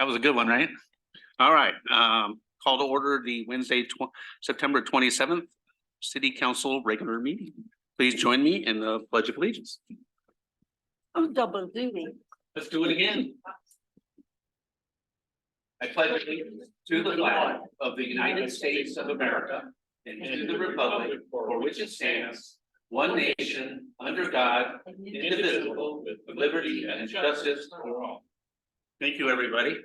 That was a good one, right? All right, call to order the Wednesday, September 27th, City Council regular meeting. Please join me in the Pledge of Allegiance. Oh, double duty. Let's do it again. I pledge allegiance to the flag of the United States of America and to the republic for which it stands, one nation, under God, indivisible, with liberty and justice for all. Thank you, everybody.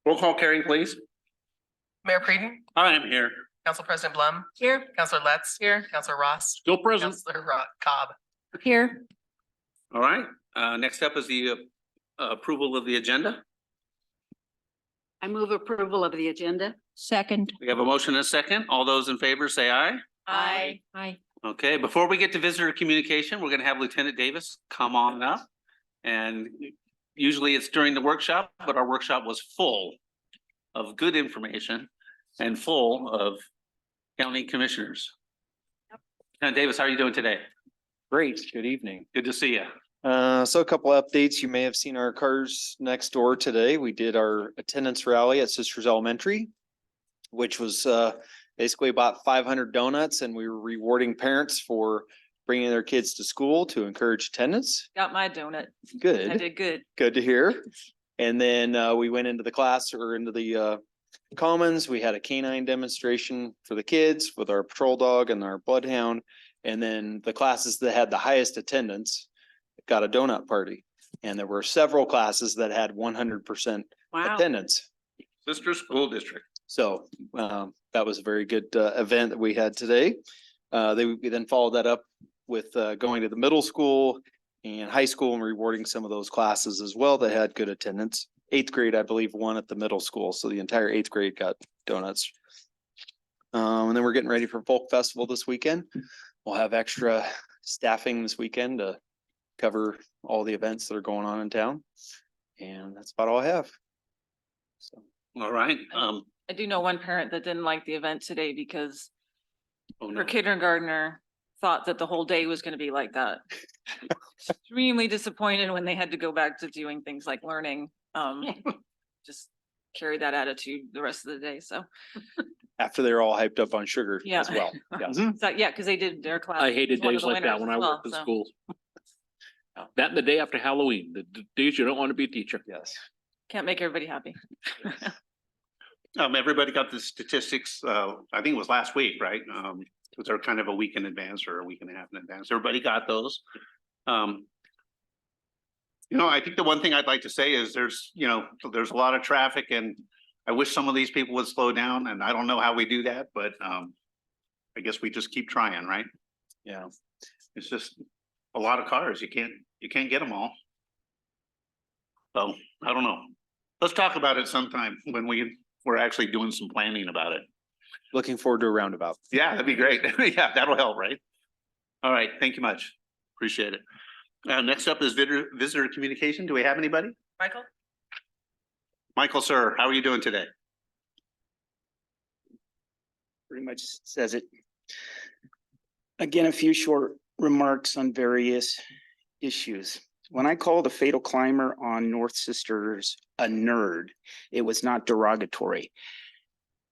Roll call, Carrie, please. Mayor Preden, I am here. Council President Blum, Here. Councilor Letts, here, Councilor Ross, Still present. Councilor Cobb. Here. All right, next up is the approval of the agenda. I move approval of the agenda. Second. We have a motion and a second. All those in favor say aye. Aye. Aye. Okay, before we get to visitor communication, we're gonna have Lieutenant Davis come on up. And usually it's during the workshop, but our workshop was full of good information and full of county commissioners. Lieutenant Davis, how are you doing today? Great, good evening. Good to see you. So a couple of updates. You may have seen our cars next door today. We did our attendance rally at Sisters Elementary, which was basically about 500 donuts, and we were rewarding parents for bringing their kids to school to encourage attendance. Got my donut. I Good, did good. good to hear. And then we went into the class or into the commons. We had a canine demonstration for the kids with our patrol dog and our bloodhound. And then the classes that had the highest attendance got a donut party. And there were several classes that had 100% Wow. attendance. Sister School District. So that was a very good event that we had today. We then followed that up with going to the middle school and high school and rewarding some of those classes as well that had good attendance. 8th grade, I believe, won at the middle school. So the entire 8th grade got donuts. And then we're getting ready for Folk Festival this weekend. We'll have extra staffing this weekend to cover all the events that are going on in town. And that's about all I have. So. All right. I do know one parent that didn't like the event today because Oh, no. her kindergartner thought that the whole day was gonna be like that. Extremely disappointed when they had to go back to doing things like learning. Just carry that attitude the rest of the day, so. After they're all hyped up on sugar Yeah. as well. Yes. So, yeah, because they did their class. I hated was one of days the like that winners when as I well, worked in so. schools. That and the day after Halloween, the days you don't want to be a teacher. Yes. Can't make everybody happy. Everybody got the statistics, I think it was last week, right? Because they're kind of a week in advance or a week and a half in advance. Everybody got those. I think the one thing I'd like to say is there's a lot of traffic and I wish some of these people would slow down, and I don't know how we do that, but I guess we just keep trying, right? Yeah. It's just a lot of cars. You can't get them all. So I don't know. Let's talk about it sometime when we're actually doing some planning about it. Looking forward to a roundabout. Yeah, that'd be great. Yeah, that'll help, right? All right, thank you much. Appreciate it. Next up is visitor communication. Do we have anybody? Michael? Michael, sir, how are you doing today? Pretty much says it. Again, a few short remarks on various issues. When I called a fatal climber on North Sisters a nerd, it was not derogatory.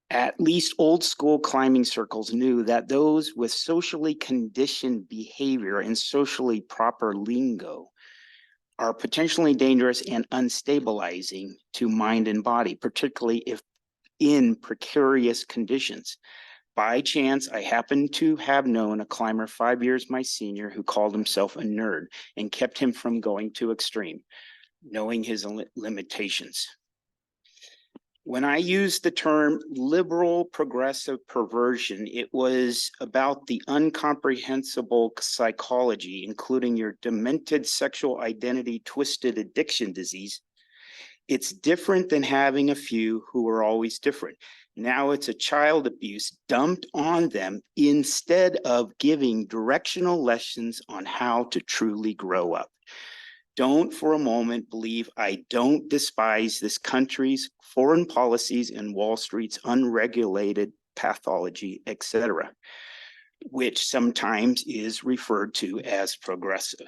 At least old school climbing circles knew that those with socially conditioned behavior and socially proper lingo are potentially dangerous and unstabilizing to mind and body, particularly if in precarious conditions. By chance, I happen to have known a climber 5 years my senior who called himself a nerd and kept him from going to extreme, knowing his limitations. When I used the term liberal progressive perversion, it was about the incomprehensible psychology, including your demented sexual identity, twisted addiction disease. It's different than having a few who are always different. Now it's a child abuse dumped on them instead of giving directional lessons on how to truly grow up. Don't for a moment believe I don't despise this country's foreign policies and Wall Street's unregulated pathology, etc., which sometimes is referred to as progressive.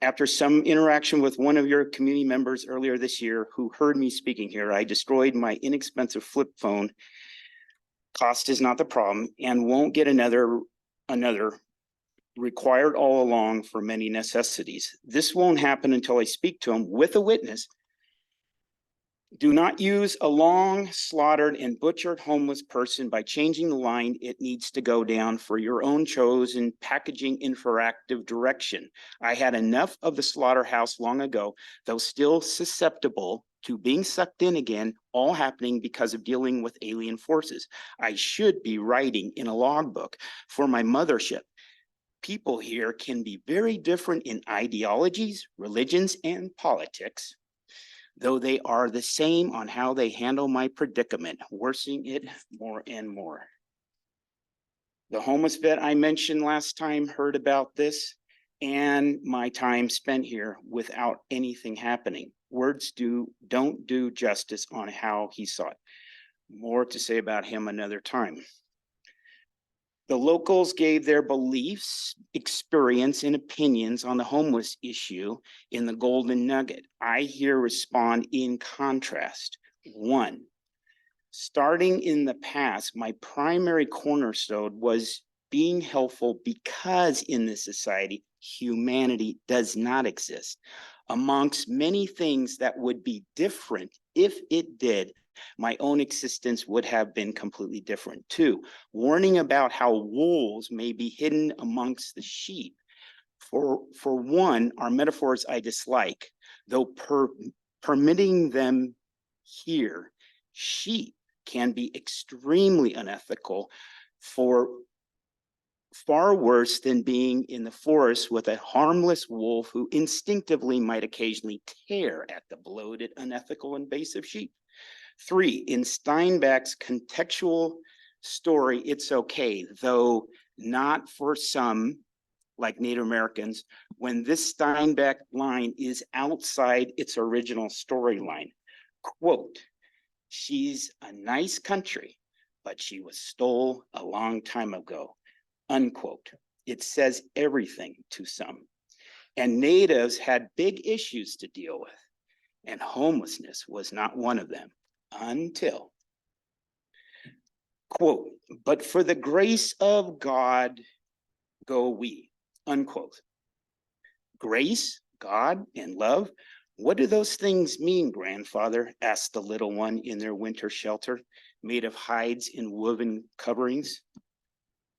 After some interaction with one of your community members earlier this year who heard me speaking here, I destroyed my inexpensive flip phone. Cost is not the problem and won't get another required all along for many necessities. This won't happen until I speak to him with a witness. Do not use a long slaughtered and butchered homeless person by changing the line it needs to go down for your own chosen packaging interactive direction. I had enough of the slaughterhouse long ago, though still susceptible to being sucked in again, all happening because of dealing with alien forces. I should be writing in a logbook for my mothership. People here can be very different in ideologies, religions, and politics, though they are the same on how they handle my predicament, worsening it more and more. The homeless vet I mentioned last time heard about this and my time spent here without anything happening. Words don't do justice on how he saw it. More to say about him another time. The locals gave their beliefs, experience, and opinions on the homeless issue in the Golden Nugget. I here respond in contrast. 1, starting in the past, my primary cornerstone was being helpful because in this society, humanity does not exist. Amongst many things that would be different if it did, my own existence would have been completely different. 2, warning about how wolves may be hidden amongst the sheep. For one, are metaphors I dislike, though permitting them here. Sheep can be extremely unethical, for far worse than being in the forest with a harmless wolf who instinctively might occasionally tear at the bloated, unethical, invasive sheep. 3, in Steinbeck's contextual story, It's Okay, though not for some, like Native Americans, when this Steinbeck line is outside its original storyline. Quote, she's a nice country, but she was stole a long time ago. Unquote. It says everything to some. And natives had big issues to deal with, and homelessness was not one of them. Until, quote, but for the grace of God go we, unquote. Grace, God, and love, what do those things mean, grandfather? Asked the little one in their winter shelter, made of hides and woven coverings.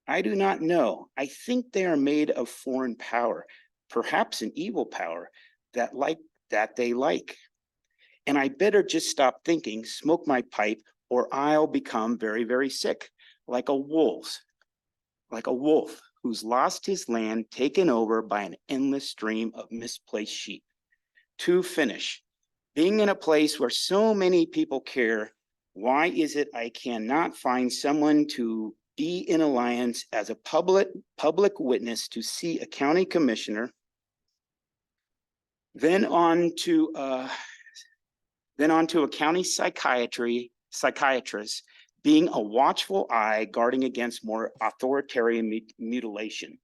I do not know. I think they are made of foreign power, perhaps an evil power that they like. And I better just stop thinking, smoke my pipe, or I'll become very, very sick, like a wolf who's lost his land, taken over by an endless stream of misplaced sheep. To finish, being in a place where so many people care, why is it I cannot find someone to be in alliance as a public witness to see a county commissioner, then on to a county psychiatrist, being a watchful eye guarding against more authoritarian mutilation.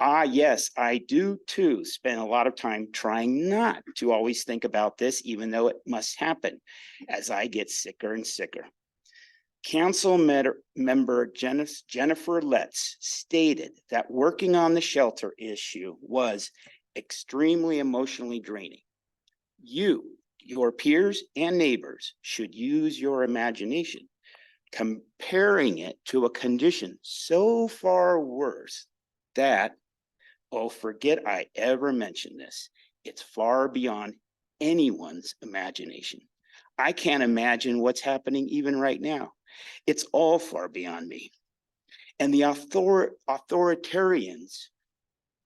Ah, yes, I do too spend a lot of time trying not to always think about this, even though it must happen as I get sicker and sicker. Council member Jennifer Letts stated that working on the shelter issue was extremely emotionally draining. You, your peers and neighbors should use your imagination, comparing it to a condition so far worse that, oh, forget I ever mentioned this. It's far beyond anyone's imagination. I can't imagine what's happening even right now. It's all far beyond me. And the authoritarians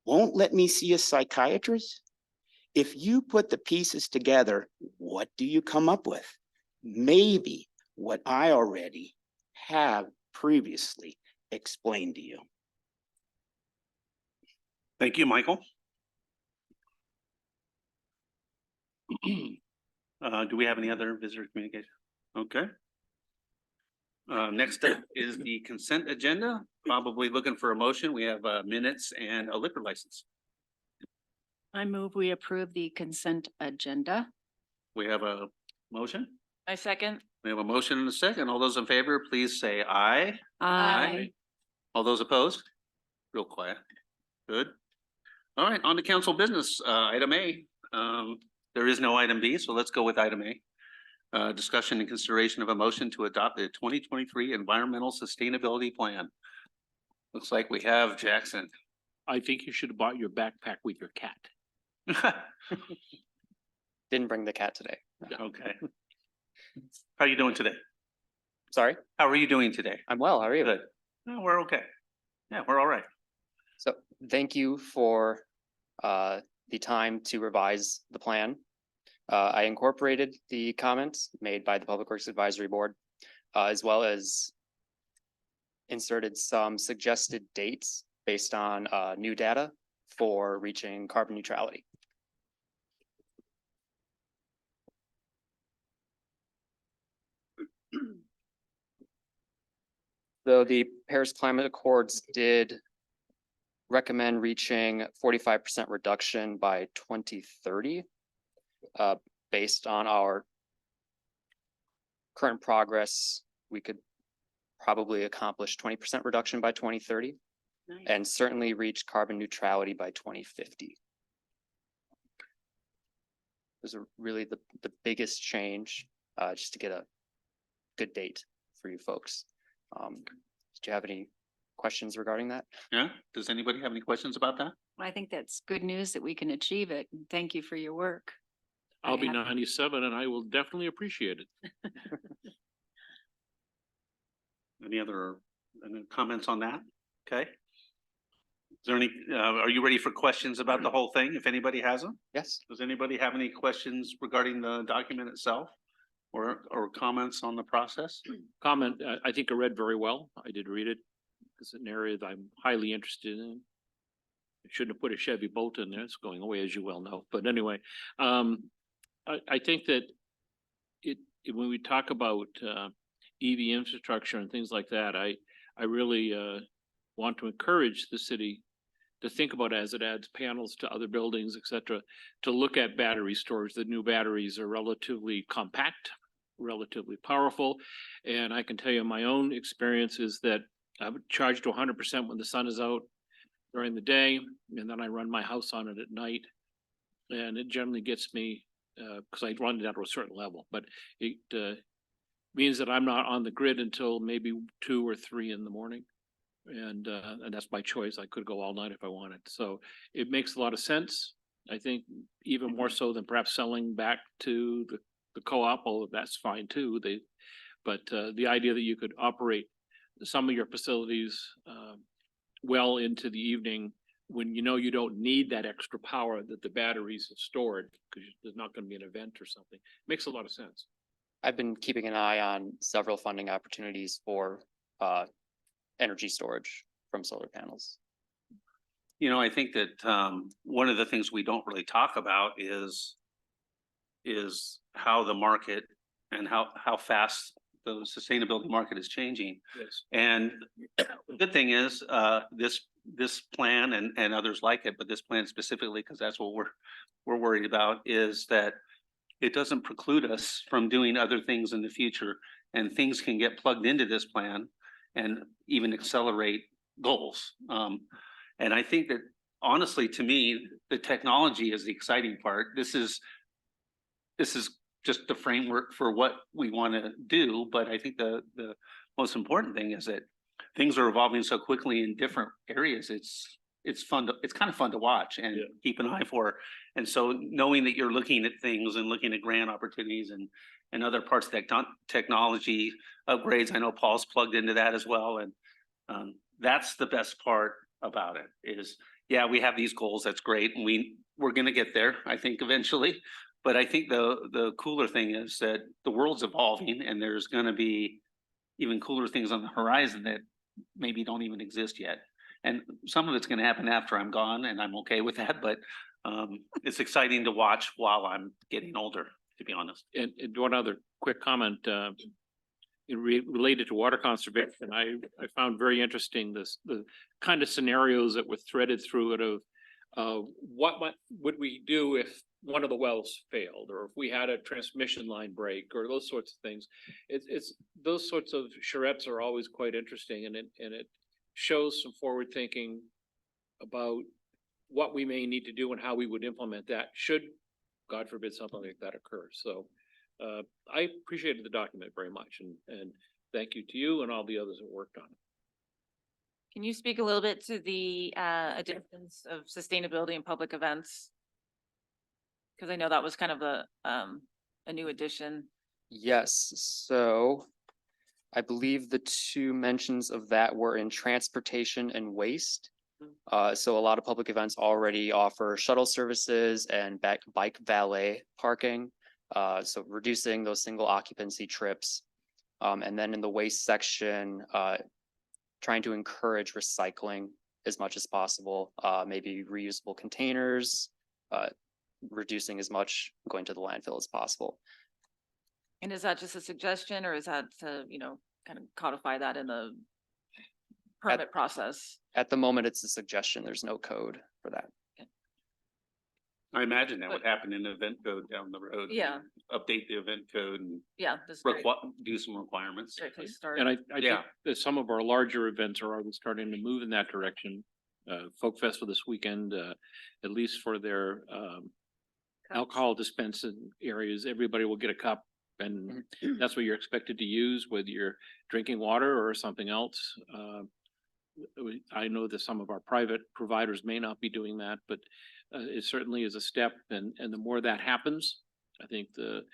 won't let me see a psychiatrist? If you put the pieces together, what do you come up with? Maybe what I already have previously explained to you. Thank you, Michael. Do we have any other visitor communication? Okay. Next up is the consent agenda. Probably looking for a motion. We have minutes and a liquor license. I move we approve the consent agenda. We have a motion. I second. We have a motion and a second. All those in favor, please say aye. Aye. All those opposed? Real quiet. Good. All right, on to council business, item A. There is no item B, so let's go with item A. Discussion and consideration of a motion to adopt the 2023 Environmental Sustainability Plan. Looks like we have Jackson. I think you should have bought your backpack with your cat. Didn't bring the cat today. Okay. How are you doing today? Sorry, How are you doing today? I'm well. How are you? Good. No, we're okay. Yeah, we're all right. So thank you for the time to revise the plan. I incorporated the comments made by the Public Works Advisory Board, as well as inserted some suggested dates based on new data for reaching carbon neutrality. Though the Paris Climate Accords did recommend reaching 45% reduction by 2030, based on our current progress, we could probably accomplish 20% reduction by 2030 Nice. and certainly reach carbon neutrality by 2050. Those are really the biggest change, just to get a good date for you folks. Do you have any questions regarding that? Yeah, does anybody have any questions about that? I think that's good news that we can achieve it. And thank you for your work. I'll be have- 97 and I will definitely appreciate it. Any comments on that? Okay. Is there any, are you ready for questions about the whole thing, if anybody has them? Yes. Does anybody have any questions regarding the document itself? Or comments on the process? Comment, I think I read very well. I did read it. It's an area that I'm highly interested in. I shouldn't have put a Chevy Bolt in there. It's going away, as you well know. But anyway, I think that when we talk about EV infrastructure and things like that, I really want to encourage the city to think about as it adds panels to other buildings, et cetera, to look at battery storage. The new batteries are relatively compact, relatively powerful. And I can tell you my own experience is that I would charge to 100% when the sun is out during the day, and then I run my house on it at night. And it generally gets me, because I run it down to a certain level, but it means that I'm not on the grid until maybe 2 or 3 in the morning. And that's my choice. I could go all night if I wanted. So it makes a lot of sense. I think even more so than perhaps selling back to the co-op, although that's fine too. But the idea that you could operate some of your facilities well into the evening when you know you don't need that extra power that the batteries have stored because there's not going to be an event or something, makes a lot of sense. I've been keeping an eye on several funding opportunities for energy storage from solar panels. You know, I think that one of the things we don't really talk about is how the market and how fast the sustainability market is changing. Yes. And the good thing is this plan and others like it, but this plan specifically, because that's what we're worried about, is that it doesn't preclude us from doing other things in the future, and things can get plugged into this plan and even accelerate goals. And I think that honestly, to me, the technology is the exciting part. This is just the framework for what we want to do. But I think the most important thing is that things are evolving so quickly in different areas. It's kind of fun to watch and keep an eye for. And so knowing that you're looking at things and looking at grant opportunities and other parts of that technology upgrades, I know Paul's plugged into that as well. And that's the best part about it is, yeah, we have these goals. That's great. And we're going to get there, I think, eventually. But I think the cooler thing is that the world's evolving and there's going to be even cooler things on the horizon that maybe don't even exist yet. And some of it's going to happen after I'm gone, and I'm okay with that. But it's exciting to watch while I'm getting older, to be honest. And one other quick comment related to water conservation. I found very interesting the kind of scenarios that were threaded through it of would we do if one of the wells failed, or if we had a transmission line break, or those sorts of things? It's those sorts of charrettes are always quite interesting, and it shows some forward thinking about what we may need to do and how we would implement that should, God forbid, something like that occur. So I appreciated the document very much, and thank you to you and all the others that worked on it. Can you speak a little bit to the additions of sustainability in public events? Because I know that was kind of a new addition. Yes, so I believe the two mentions of that were in transportation and waste. So a lot of public events already offer shuttle services and bike valet parking. So reducing those single occupancy trips. And then in the waste section, trying to encourage recycling as much as possible, maybe reusable containers, reducing as much going to the landfill as possible. And is that just a suggestion, or is that to, kind of codify that in the permit process? At the moment, it's a suggestion. There's no code for that. I imagine that would happen in the event code down the road. Yeah. Update the event code and Yeah. This do some requirements. great place to start. And I think Yeah. that some of our larger events are already starting to move in that direction. Folk Festival this weekend, at least for their alcohol dispensing areas, everybody will get a cup, and that's what you're expected to use, whether you're drinking water or something else. I know that some of our private providers may not be doing that, but it certainly is a step, and the more that happens, I think the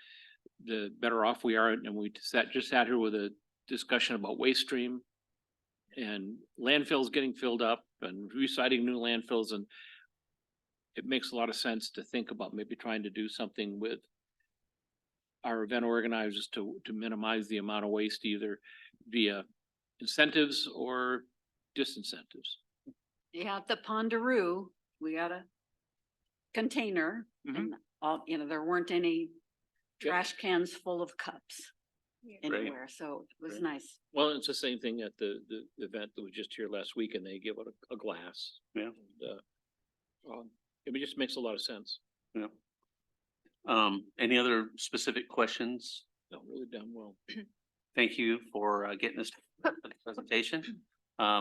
better off we are. And we just sat here with a discussion about waste stream and landfills getting filled up and reciting new landfills, and it makes a lot of sense to think about maybe trying to do something with our event organizers to minimize the amount of waste, either via incentives or disincentives. Yeah, at the Ponderoos, we got a container Mhm. and all, there weren't any Yep. trash cans full of cups Great. anywhere, so it was Great. nice. Well, it's the same thing at the event that was just here last week, and they give out a glass. Yeah. And, it just makes a lot of sense. Yeah. Any other specific questions? No, really done well. Thank you for getting this presentation.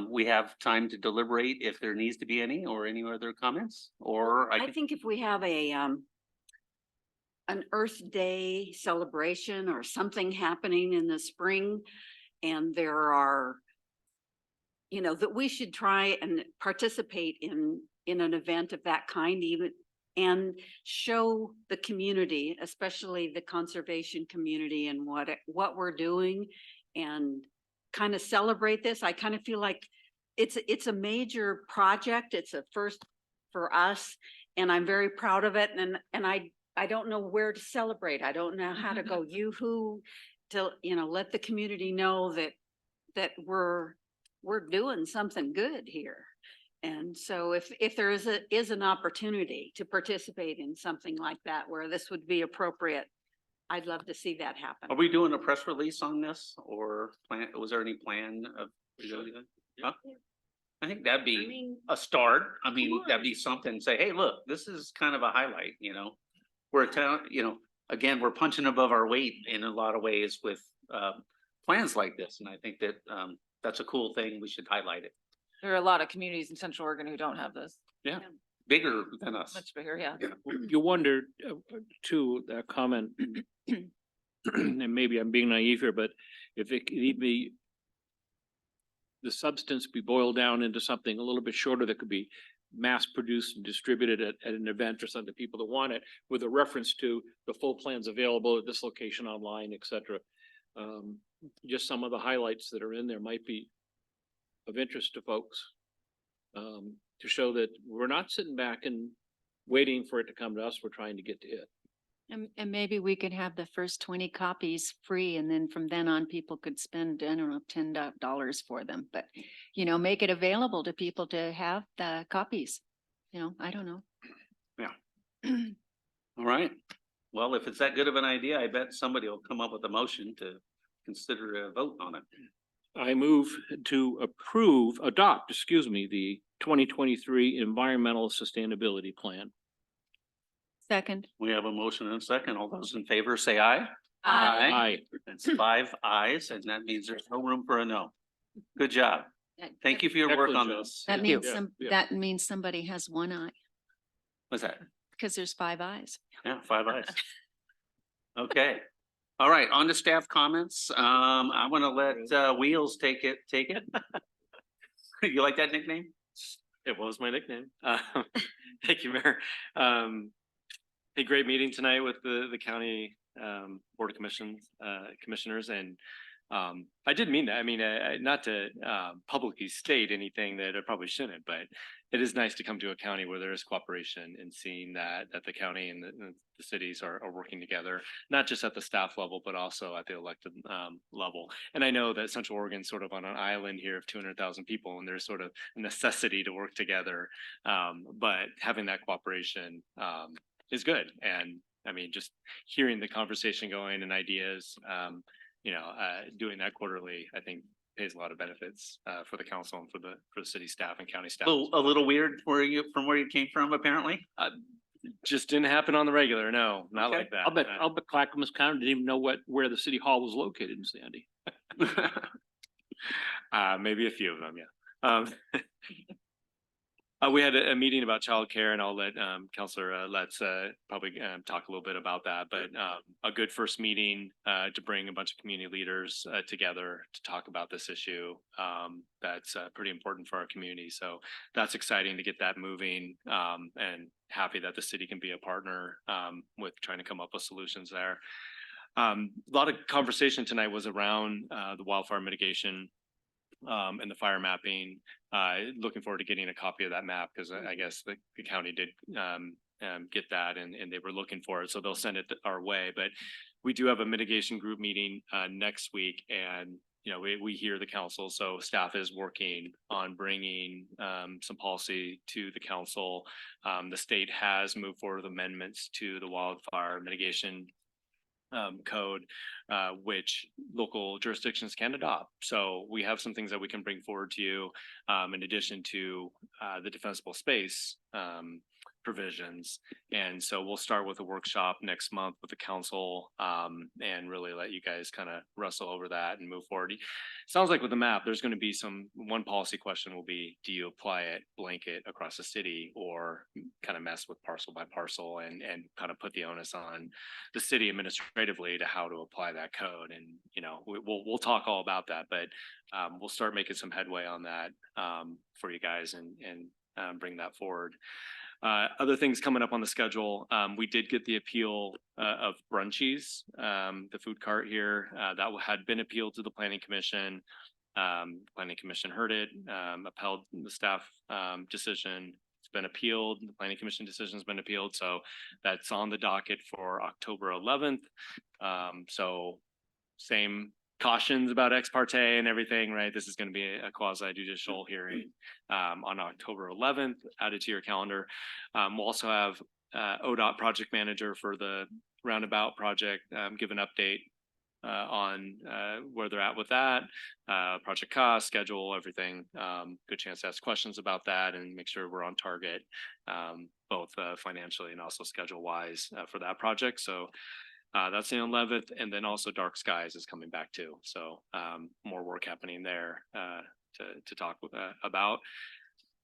We have time to deliberate if there needs to be any or any other comments, or I think if we have an Earth Day celebration or something happening in the spring, and there are, that we should try and participate in an event of that kind, even, and show the community, especially the conservation community, and what we're doing, and kind of celebrate this. I kind of feel like it's a major project. It's a first for us, and I'm very proud of it. And I don't know where to celebrate. I don't know how to go yoo-hoo to, let the community know that we're doing something good here. And so if there is an opportunity to participate in something like that, where this would be appropriate, I'd love to see that happen. are we doing a press release on this, or was there any plan of? Huh? I think that'd be a start. I mean, that'd be something, say, hey, look, this is kind of a highlight, We're a town, again, we're punching above our weight in a lot of ways with plans like this. And I think that that's a cool thing. We should highlight it. There are a lot of communities in Central Oregon who don't have this. Yeah, bigger than us. Much bigger, yeah. You wonder too, that comment, and maybe I'm being naive here, but if it could be the substance be boiled down into something a little bit shorter that could be mass produced and distributed at an event or something, people that want it, with a reference to the full plans available at this location online, et cetera. Just some of the highlights that are in there might be of interest to folks, to show that we're not sitting back and waiting for it to come to us. We're trying to get to it. And maybe we could have the first 20 copies free, and then from then on, people could spend, I don't know, $10 for them, but, make it available to people to have the copies. I don't know. All right. Well, if it's that good of an idea, I bet somebody will come up with a motion to consider a vote on it. I move to adopt, the 2023 Environmental Sustainability Plan. Second. We have a motion and a second. All those in favor say aye. Aye. That's 5 ayes, and that means there's no room for a no. Good job. Thank you for your work Excellent on job. this. That Thank you. means Yeah. that means somebody has one eye What's that? because there's 5 eyes. Yeah, 5 ayes. Okay. All right, on to staff comments. I want to let Wheels take it. You like that nickname? It was my nickname. Thank you, Mayor. A great meeting tonight with the county Board of Commissioners, and I did mean that. I mean, not to publicly state anything that I probably shouldn't, but it is nice to come to a county where there is cooperation and seeing that the county and the cities are working together, not just at the staff level, but also at the elected level. And I know that Central Oregon's sort of on an island here of 200,000 people, and there's sort of a necessity to work together. But having that cooperation is good. And I mean, just hearing the conversation going and ideas, doing that quarterly, I think pays a lot of benefits for the council and for the city staff and county staff. A little weird for you from where you came from, apparently. Just didn't happen on the regular. No, not Okay. like that. I'll bet Clackamas County didn't even know where the city hall was located in Sandy. Maybe a few of them, yeah. We had a meeting about childcare, and I'll let Counselor Let's probably talk a little bit about that. But a good first meeting to bring a bunch of community leaders together to talk about this issue. That's pretty important for our community. So that's exciting to get that moving, and happy that the city can be a partner with trying to come up with solutions there. A lot of conversation tonight was around the wildfire mitigation and the fire mapping. Looking forward to getting a copy of that map, because I guess the county did get that, and they were looking for it, so they'll send it our way. But we do have a mitigation group meeting next week, and we hear the council, so staff is working on bringing some policy to the council. The state has moved forward with amendments to the wildfire mitigation code, which local jurisdictions can adopt. So we have some things that we can bring forward to you, in addition to the defensible space provisions. And so we'll start with a workshop next month with the council, and really let you guys kind of wrestle over that and move forward. Sounds like with the map, there's going to be one policy question will be, do you apply it blanket across the city, or kind of mess with parcel by parcel and kind of put the onus on the city administratively to how to apply that code? And we'll talk all about that, but we'll start making some headway on that for you guys, and bring that forward. Other things coming up on the schedule, we did get the appeal of Brunchies, the food cart here, that had been appealed to the Planning Commission. Planning Commission heard it, upheld the staff decision. It's been appealed. The Planning Commission decision has been appealed, so that's on the docket for October 11th. So same cautions about ex parte and everything, right? This is going to be a quasi judicial hearing on October 11th, added to your calendar. We'll also have ODOT project manager for the roundabout project, give an update on where they're at with that, project cost, schedule, everything. Good chance to ask questions about that and make sure we're on target, both financially and also schedule wise for that project. So that's the 11th, and then also Dark Skies is coming back too. So more work happening there to talk about.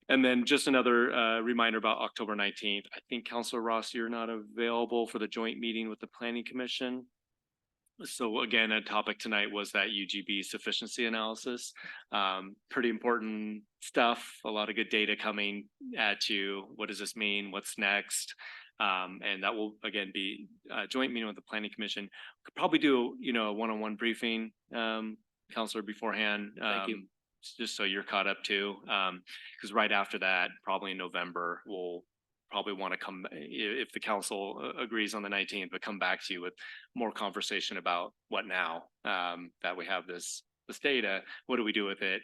And then just another reminder about October 19th. I think Councilor Ross, you're not available for the joint meeting with the Planning Commission. So again, a topic tonight was that UGB sufficiency analysis. Pretty important stuff. A lot of good data coming at you. What does this mean? What's next? And that will again be a joint meeting with the Planning Commission. Could probably do a one-on-one briefing, Counselor, beforehand. Thank you. Just so you're caught up too. Because right after that, probably in November, we'll probably want to come, if the council agrees on the 19th, but come back to you with more conversation about what now, that we have this data, what do we do with it?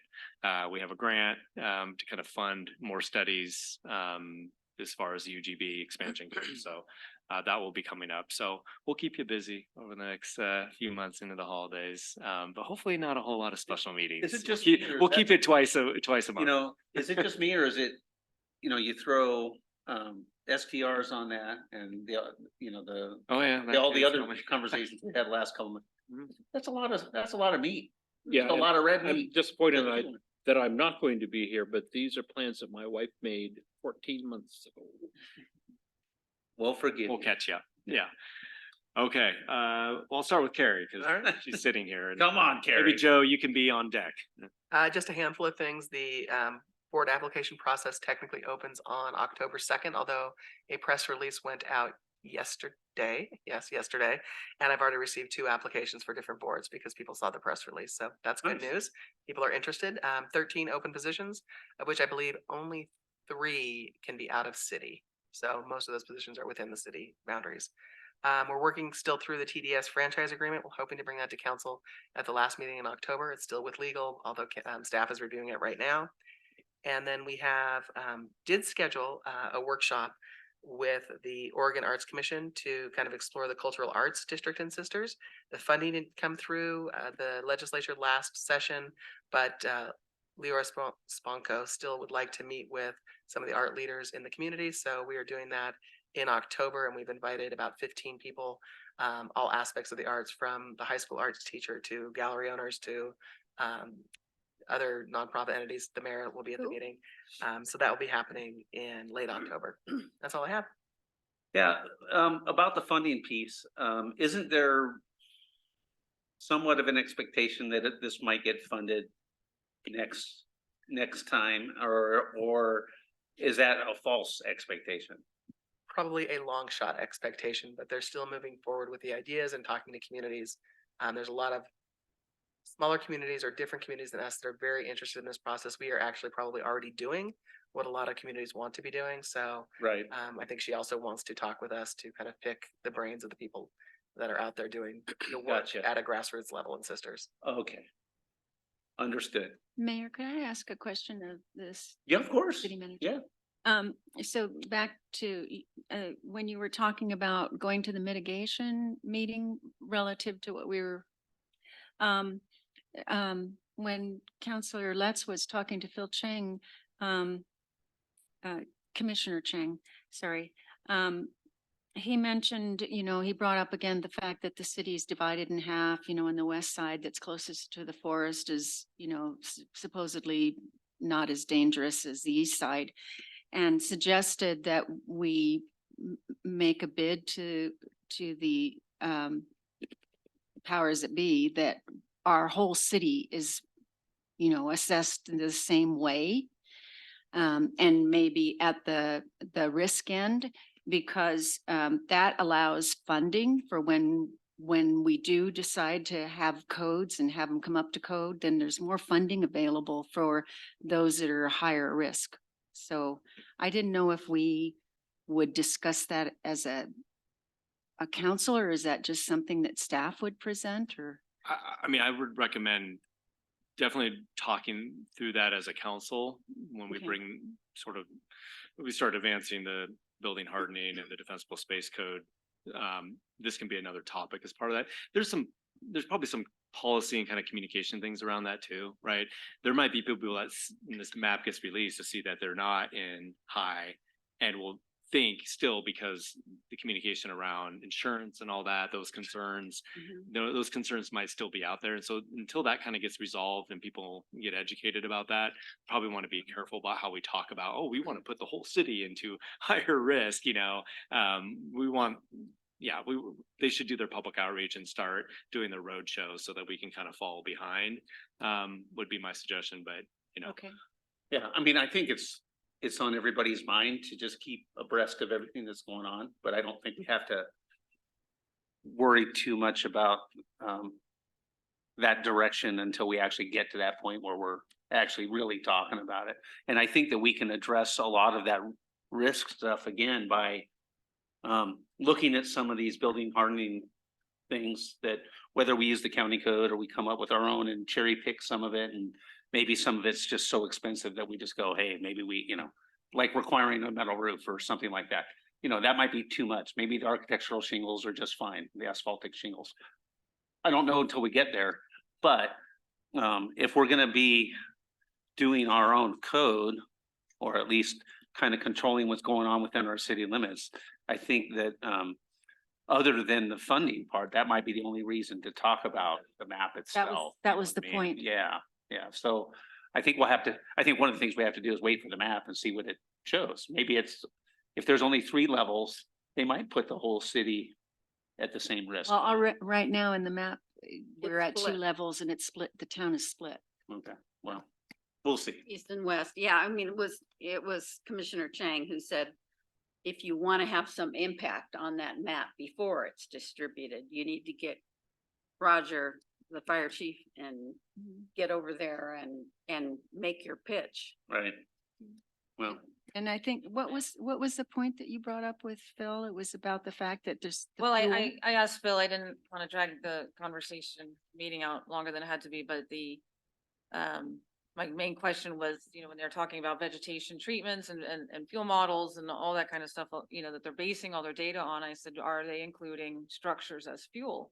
We have a grant to kind of fund more studies, as far as the UGB expansion goes. So that will be coming up. So we'll keep you busy over the next few months into the holidays. But hopefully not a whole lot of special meetings. Is it just Keep- me, or is We'll that- keep it twice a You month. know, is it just me, or is it, you know, you throw STRs on that and the, you know, Oh, yeah. all the that's other coming. conversations we had last couple months. Mhm. That's a lot of meat. Yeah, A and lot of red I'm meat. disappointed that I'm not going to be here, but these are plans that my wife made 14 months ago. Well, forgive We'll me. catch you up. Yeah. Okay, well, I'll start with Carrie because All right. she's sitting here. and Come on, Maybe Carrie. Joe, you can be on deck. Just a handful of things. The board application process technically opens on October 2nd, although a press release went out yesterday. Yes, yesterday. And I've already received 2 applications for different boards because people saw the press release. So that's good Nice. news. People are interested. 13 open positions, of which I believe only 3 can be out of city. So most of those positions are within the city boundaries. We're working still through the TDS franchise agreement. We're hoping to bring that to council at the last meeting in October. It's still with legal, although staff is reviewing it right now. And then we have did schedule a workshop with the Oregon Arts Commission to kind of explore the cultural arts district and sisters. The funding didn't come through the legislature last session, but Leora Sponko still would like to meet with some of the art leaders in the community. So we are doing that in October, and we've invited about 15 people, all aspects of the arts, from the high school arts teacher to gallery owners to other nonprofit entities. The mayor will be at the meeting. So that will be happening in late October. That's all I have. Yeah, about the funding piece, isn't there somewhat of an expectation that this might get funded next time, or is that a false expectation? Probably a long shot expectation, but they're still moving forward with the ideas and talking to communities. There's a lot of smaller communities or different communities than us that are very interested in this process. We are actually probably already doing what a lot of communities want to be doing. So Right. I think she also wants to talk with us to kind of pick the brains of the people that are out there doing the work Gotcha. at a grassroots level in Sisters. Okay. Understood. Mayor, could I ask a question of this Yeah, of course. city manager? Yeah. So back to, when you were talking about going to the mitigation meeting relative to what we were, when Councillor Letts was talking to Phil Chang, Commissioner Chang, sorry, he mentioned, he brought up again the fact that the city is divided in half, and the west side that's closest to the forest is, supposedly not as dangerous as the east side, and suggested that we make a bid to the powers that be that our whole city is, assessed in the same way. And maybe at the risk end, because that allows funding for when we do decide to have codes and have them come up to code, then there's more funding available for those that are higher risk. So I didn't know if we would discuss that as a council, or is that just something that staff would present, or? I mean, I would recommend definitely talking through that as a council when we Okay. we start advancing the building hardening and the defensible space code. This can be another topic as part of that. There's probably some policy and kind of communication things around that too, right? There might be people that when this map gets released to see that they're not in high and will think still, because the communication around insurance and all that, those concerns, those concerns might still be out there. And so until that kind of gets resolved and people get educated about that, probably want to be careful about how we talk about, oh, we want to put the whole city into higher risk, they should do their public outreach and start doing their road shows so that we can kind of fall behind, would be my suggestion, but Okay. Yeah, I mean, I think it's on everybody's mind to just keep abreast of everything that's going on, but I don't think we have to worry too much about that direction until we actually get to that point where we're actually really talking about it. And I think that we can address a lot of that risk stuff again by looking at some of these building hardening things, that whether we use the county code or we come up with our own and cherry pick some of it, and maybe some of it's just so expensive that we just go, hey, maybe we, like requiring a metal roof or something like that. You know, that might be too much. Maybe the architectural shingles are just fine, the asphaltic shingles. I don't know until we get there, but if we're gonna be doing our own code, or at least kind of controlling what's going on within our city limits, I think that other than the funding part, that might be the only reason to talk about the map itself. that you was know the what I mean? point. Yeah, yeah. So I think we'll have to, I think one of the things we have to do is wait for the map and see what it shows. Maybe it's, if there's only 3 levels, they might put the whole city at the same risk. Well, right now in the map, we're It's at 2 split. levels and it's split, the town is split. Okay, well, we'll see. East and west. Yeah, I mean, it was Commissioner Chang who said, if you want to have some impact on that map before it's distributed, you need to get Roger, the fire chief, and get over there and make your pitch. Right. Well, And I think, what was the point that you brought up with Phil? It was about the fact that there's. the Well, fuel. I asked Phil, I didn't want to drag the conversation meeting out longer than it had to be, but my main question was, you know, when they're talking about vegetation treatments and fuel models and all that kind of stuff, you know, that they're basing all their data on, I said, are they including structures as fuel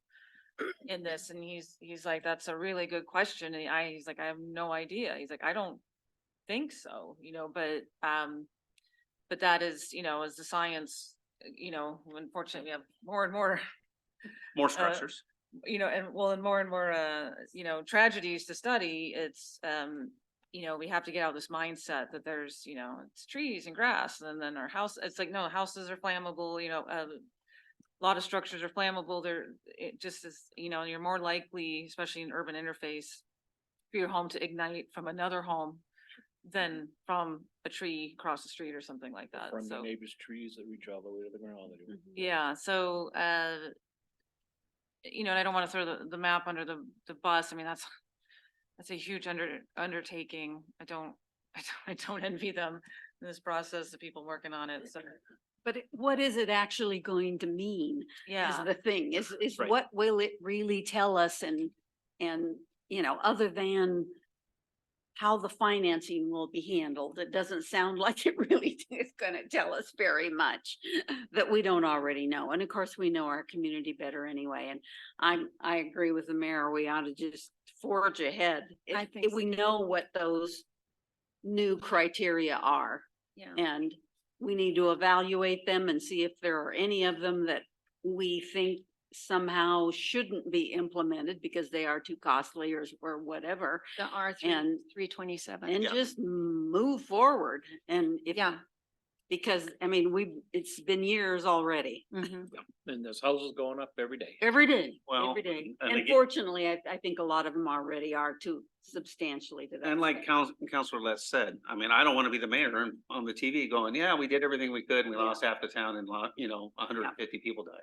in this? And he's like, that's a really good question. And he's like, I have no idea. He's like, I don't think so, you know, but that is, you know, as the science, you know, unfortunately we have more and more more structures. you know, and more, you know, tragedies to study. It's, you know, we have to get out of this mindset that there's, you know, it's trees and grass and then our house, it's like, no, houses are flammable, you know, a lot of structures are flammable. It just is, you know, you're more likely, especially in urban interface, for your home to ignite from another home than from a tree across the street or something like that. From the So, neighbor's trees that reach all the way to the ground. yeah, so, you know, and I don't want to throw the map under the bus. I mean, that's a huge undertaking. I don't envy them in this process, the people working on it. So, But what is it actually going to mean? Is yeah, the thing, is Right. what will it really tell us and, you know, other than how the financing will be handled, it doesn't sound like it really is gonna tell us very much that we don't already know. And of course, we know our community better anyway. And I agree with the mayor, we ought to just forge ahead. I If think we know what those new criteria are. Yeah. And we need to evaluate them and see if there are any of them that we think somehow shouldn't be implemented because they are too costly or whatever, The R and 327. and Yeah. just move forward. And if, Yeah. because I mean, it's been years already. Mhm. And there's houses going up every day. Every day, Well, every day. and And again- fortunately, I think a lot of them already are too substantially to that. And like extent. Counselor Les said, I mean, I don't want to be the mayor and on the TV going, yeah, we did everything we could and we Yeah. lost half the town and you know, 150 people died.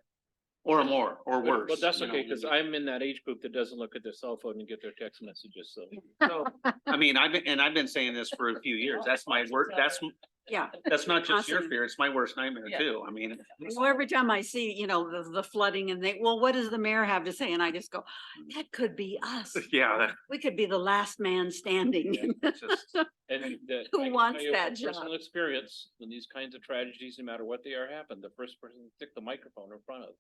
Or more, or But worse. that's you know, okay, because I'm in that age group that doesn't look at their cell phone and get their text messages, so. So, I mean, I've been saying this for a few years. That's my word. Yeah. That's not just your Awesome. fear. It's my worst nightmare Yeah. too. I mean. Well, every time I see, you know, the flooding and well, what does the mayor have to say? And I just go, that could be us. Yeah, We could be the last man standing. that's just, And that. Who I can wants tell you that from Personal job? experience, when these kinds of tragedies, no matter what they are happen, the first person to stick the microphone in front of,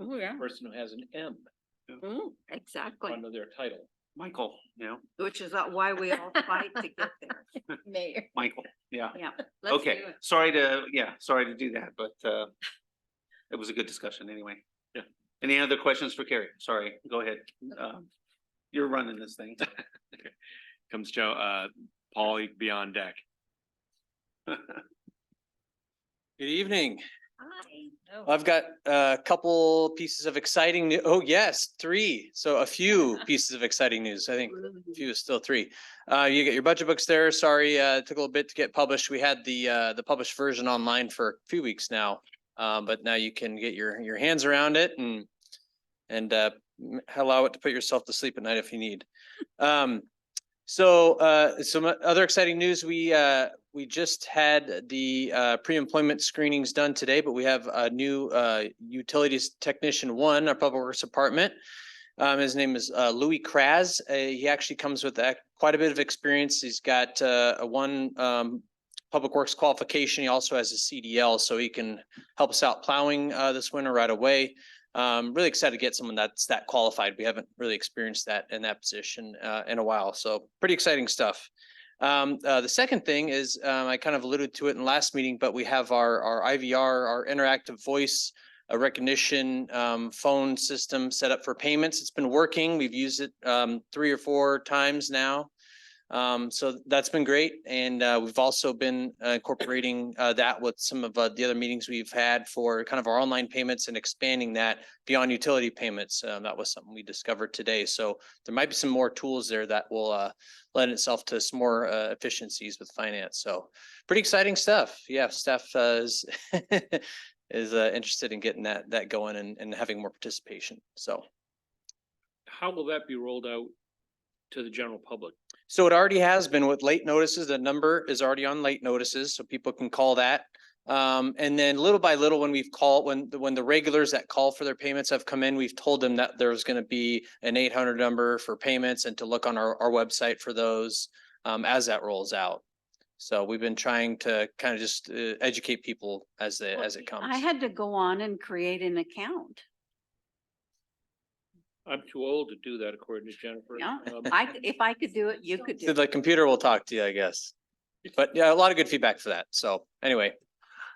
Oh, yeah. the person who has an M in Exactly. front of their title. Michael, you know, Which is why we all fight to get there. Mayor. Michael, yeah. Yeah. let's Okay, do it. sorry to do that, but it was a good discussion anyway. Yeah. Any other questions for Carrie? Sorry, go ahead. You're running this thing. Comes Joe, Paul, you can be on deck. Good evening. Hi. I've got a couple pieces of exciting new. Oh, yes, 3. So a few pieces of exciting news. I think a few is still 3. You get your budget books there. Sorry, it took a little bit to get published. We had the published version online for a few weeks now. But now you can get your hands around it and allow it to put yourself to sleep at night if you need. So some other exciting news, we just had the pre-employment screenings done today, but we have a new utilities technician 1, our public works department. His name is Louis Kraz. He actually comes with quite a bit of experience. He's got one public works qualification. He also has a CDL, so he can help us out plowing this winter right away. Really excited to get someone that's that qualified. We haven't really experienced that in that position in a while, so pretty exciting stuff. The second thing is, I kind of alluded to it in last meeting, but we have our IVR, our interactive voice recognition phone system set up for payments. It's been working. We've used it 3 or 4 times now. So that's been great. And we've also been incorporating that with some of the other meetings we've had for kind of our online payments and expanding that beyond utility payments. That was something we discovered today. So there might be some more tools there that will lend itself to some more efficiencies with finance. So pretty exciting stuff. Yeah, staff is is interested in getting that going and having more participation. So How will that be rolled out to the general public? so it already has been with late notices. The number is already on late notices, so people can call that. And then little by little, when we've called, when the regulars that call for their payments have come in, we've told them that there's going to be an 800 number for payments and to look on our website for those as that rolls out. So we've been trying to kind of just educate people as it comes. I had to go on and create an account. I'm too old to do that, according to Jennifer. Yeah, Um, if I could do it, you could do So it. the computer will talk to you, I guess. But yeah, a lot of good feedback for that. So anyway,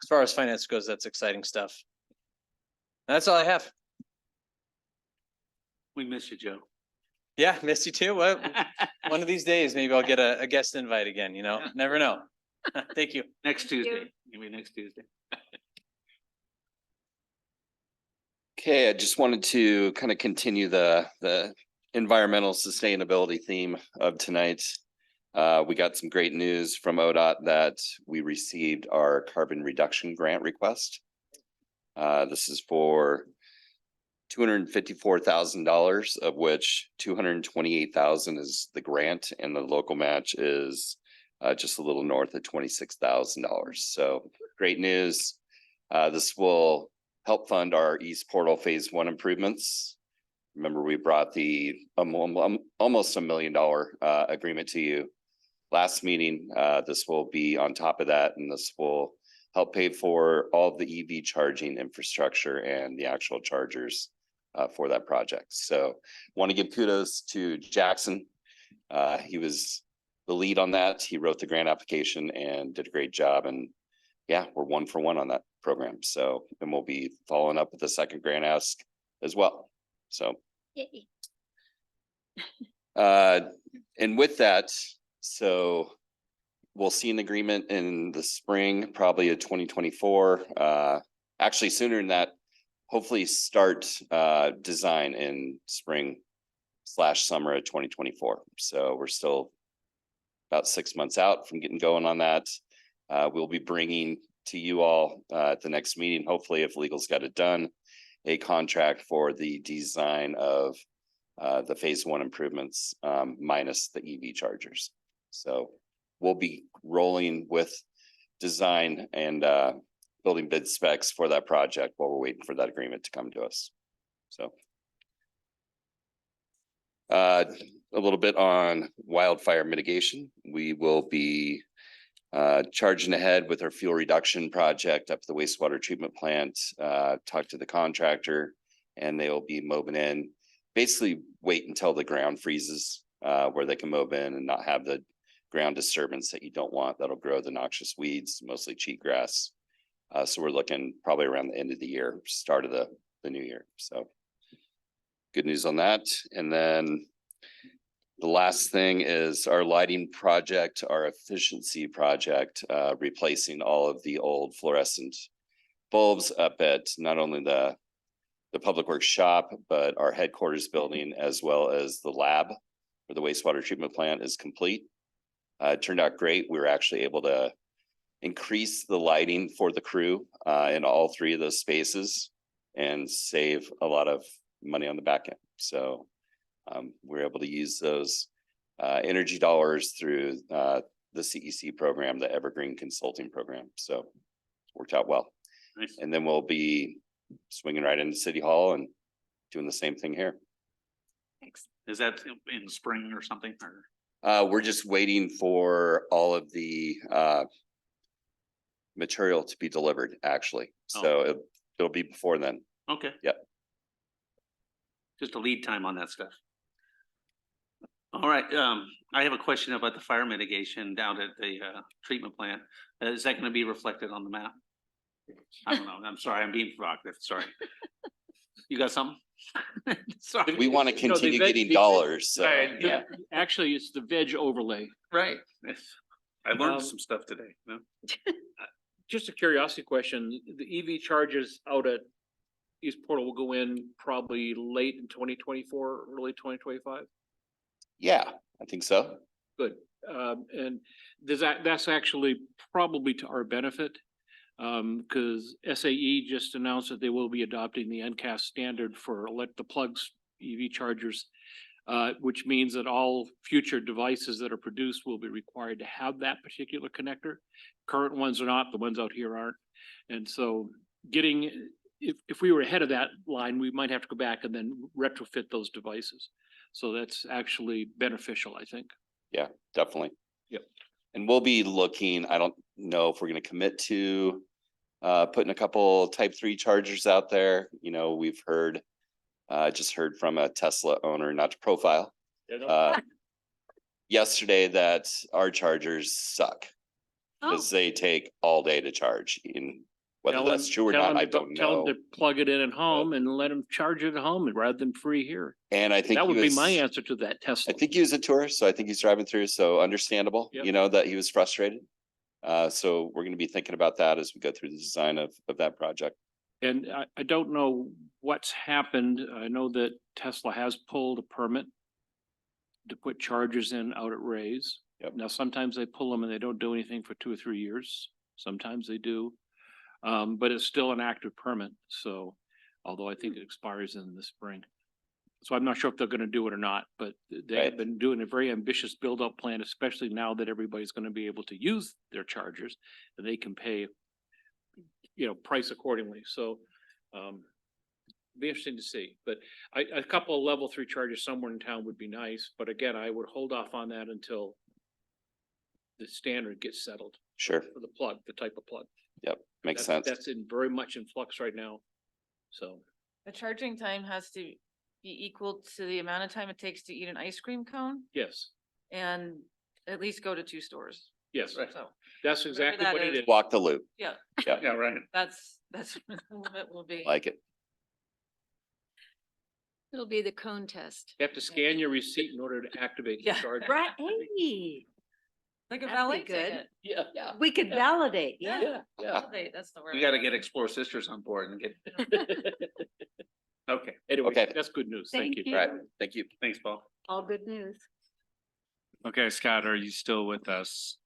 as far as finance goes, that's exciting stuff. That's all I have. We miss you, Joe. Yeah, miss you too. Well, one of these days, maybe I'll get a guest invite again, you know, never know. Thank you. Next Tuesday. You mean next Tuesday? Okay, I just wanted to kind of continue the environmental sustainability theme of tonight. We got some great news from ODOT that we received our carbon reduction grant request. This is for $254,000, of which $228,000 is the grant, and the local match is just a little north of $26,000. So great news. This will help fund our East Portal Phase 1 improvements. Remember, we brought the almost $1 million agreement to you last meeting. This will be on top of that, and this will help pay for all of the EV charging infrastructure and the actual chargers for that project. So want to give kudos to Jackson. He was the lead on that. He wrote the grant application and did a great job. And yeah, we're 1 for 1 on that program. So, and we'll be following up with the second grant ask as well. So, and with that, so we'll see an agreement in the spring, probably of 2024. Actually sooner than that, hopefully start design in spring/summer of 2024. So we're still about 6 months out from getting going on that. We'll be bringing to you all at the next meeting, hopefully if legal's got it done, a contract for the design of the Phase 1 improvements minus the EV chargers. So we'll be rolling with design and building bid specs for that project while we're waiting for that agreement to come to us. So a little bit on wildfire mitigation. We will be charging ahead with our fuel reduction project up at the wastewater treatment plant. Talk to the contractor, and they will be moving in. Basically, wait until the ground freezes, where they can move in and not have the ground disturbance that you don't want. That'll grow the noxious weeds, mostly cheatgrass. So we're looking probably around the end of the year, start of the new year. So good news on that. And then the last thing is our lighting project, our efficiency project, replacing all of the old fluorescent bulbs up at not only the public works shop, but our headquarters building, as well as the lab where the wastewater treatment plant is complete. It turned out great. We were actually able to increase the lighting for the crew in all 3 of those spaces and save a lot of money on the back end. So we're able to use those energy dollars through the CEC program, the Evergreen Consulting Program. So worked out well. Nice. And then we'll be swinging right into City Hall and doing the same thing here. Is that in spring or something? Or We're just waiting for all of the material to be delivered, actually. Oh. So it'll be before then. Okay. Yep. Just a lead time on that stuff. All right, I have a question about the fire mitigation down at the treatment plant. Is that gonna be reflected on the map? I don't know, I'm sorry, I'm being provocative, sorry. You got something? Sorry. We want to No, the continue veg- getting the- dollars, so, Right, yeah. Actually, it's the veg overlay. Right. I learned Um, some stuff today, you know? Just a curiosity question, the EV charges out at East Portal will go in probably late in 2024, early 2025? Yeah, I think so. Good. And that's actually probably to our benefit. Because SAE just announced that they will be adopting the NCAS standard for the plugs EV chargers. Which means that all future devices that are produced will be required to have that particular connector. Current ones are not, the ones out here aren't. And so if we were ahead of that line, we might have to go back and then retrofit those devices. So that's actually beneficial, I think. Yeah, definitely. Yep. And we'll be looking, I don't know if we're gonna commit to putting a couple type 3 chargers out there. You know, we've heard, just heard from a Tesla owner, not to profile, yesterday that our chargers suck. Because they take all day to charge. In whether Tell that's them- true or tell not, them I to- don't Tell know. them to plug it in at home and let them charge it at home rather than free here. And I think That he would be was, my answer to that I Tesla. think he was a tourist, so I think he's driving through, so understandable, Yep. you know, that he was frustrated. So we're gonna be thinking about that as we go through the design of that project. And I don't know what's happened. I know that Tesla has pulled a permit to put chargers in out at Ray's. Yep. Now, sometimes they pull them and they don't do anything for 2 or 3 years. Sometimes they do. But it's still an active permit, so although I think it expires in the spring. So I'm not sure if they're gonna do it or not, but they have Right. been doing a very ambitious build-up plan, especially now that everybody's gonna be able to use their chargers and they can pay, price accordingly, so be interesting to see, but a couple of level 3 chargers somewhere in town would be nice, but again, I would hold off on that until the standard gets settled Sure, for the plug, the type of plug. yep, makes That's- sense. That's in very much in flux right now, so. The charging time has to be equal to the amount of time it takes to eat an ice cream cone Yes, and at least go to 2 stores. yes, Right. So, that's exactly that what it is. is. Walk the loop, yeah, Yeah, right. that's what the limit will be. like it. It'll be the cone test. You have to scan your receipt in order to activate the Yeah. charger. Right, hey, Like a That'd be valet good. ticket. Yeah, Yeah. we could validate, yeah. yeah, yeah. Validate, that's the word. We gotta get Explore Sisters on board and get, okay, Anyway, Okay. that's good news. Thank Thank you. you. All right, thank you. thanks, Paul. All good news. Okay, Scott, are you still with us?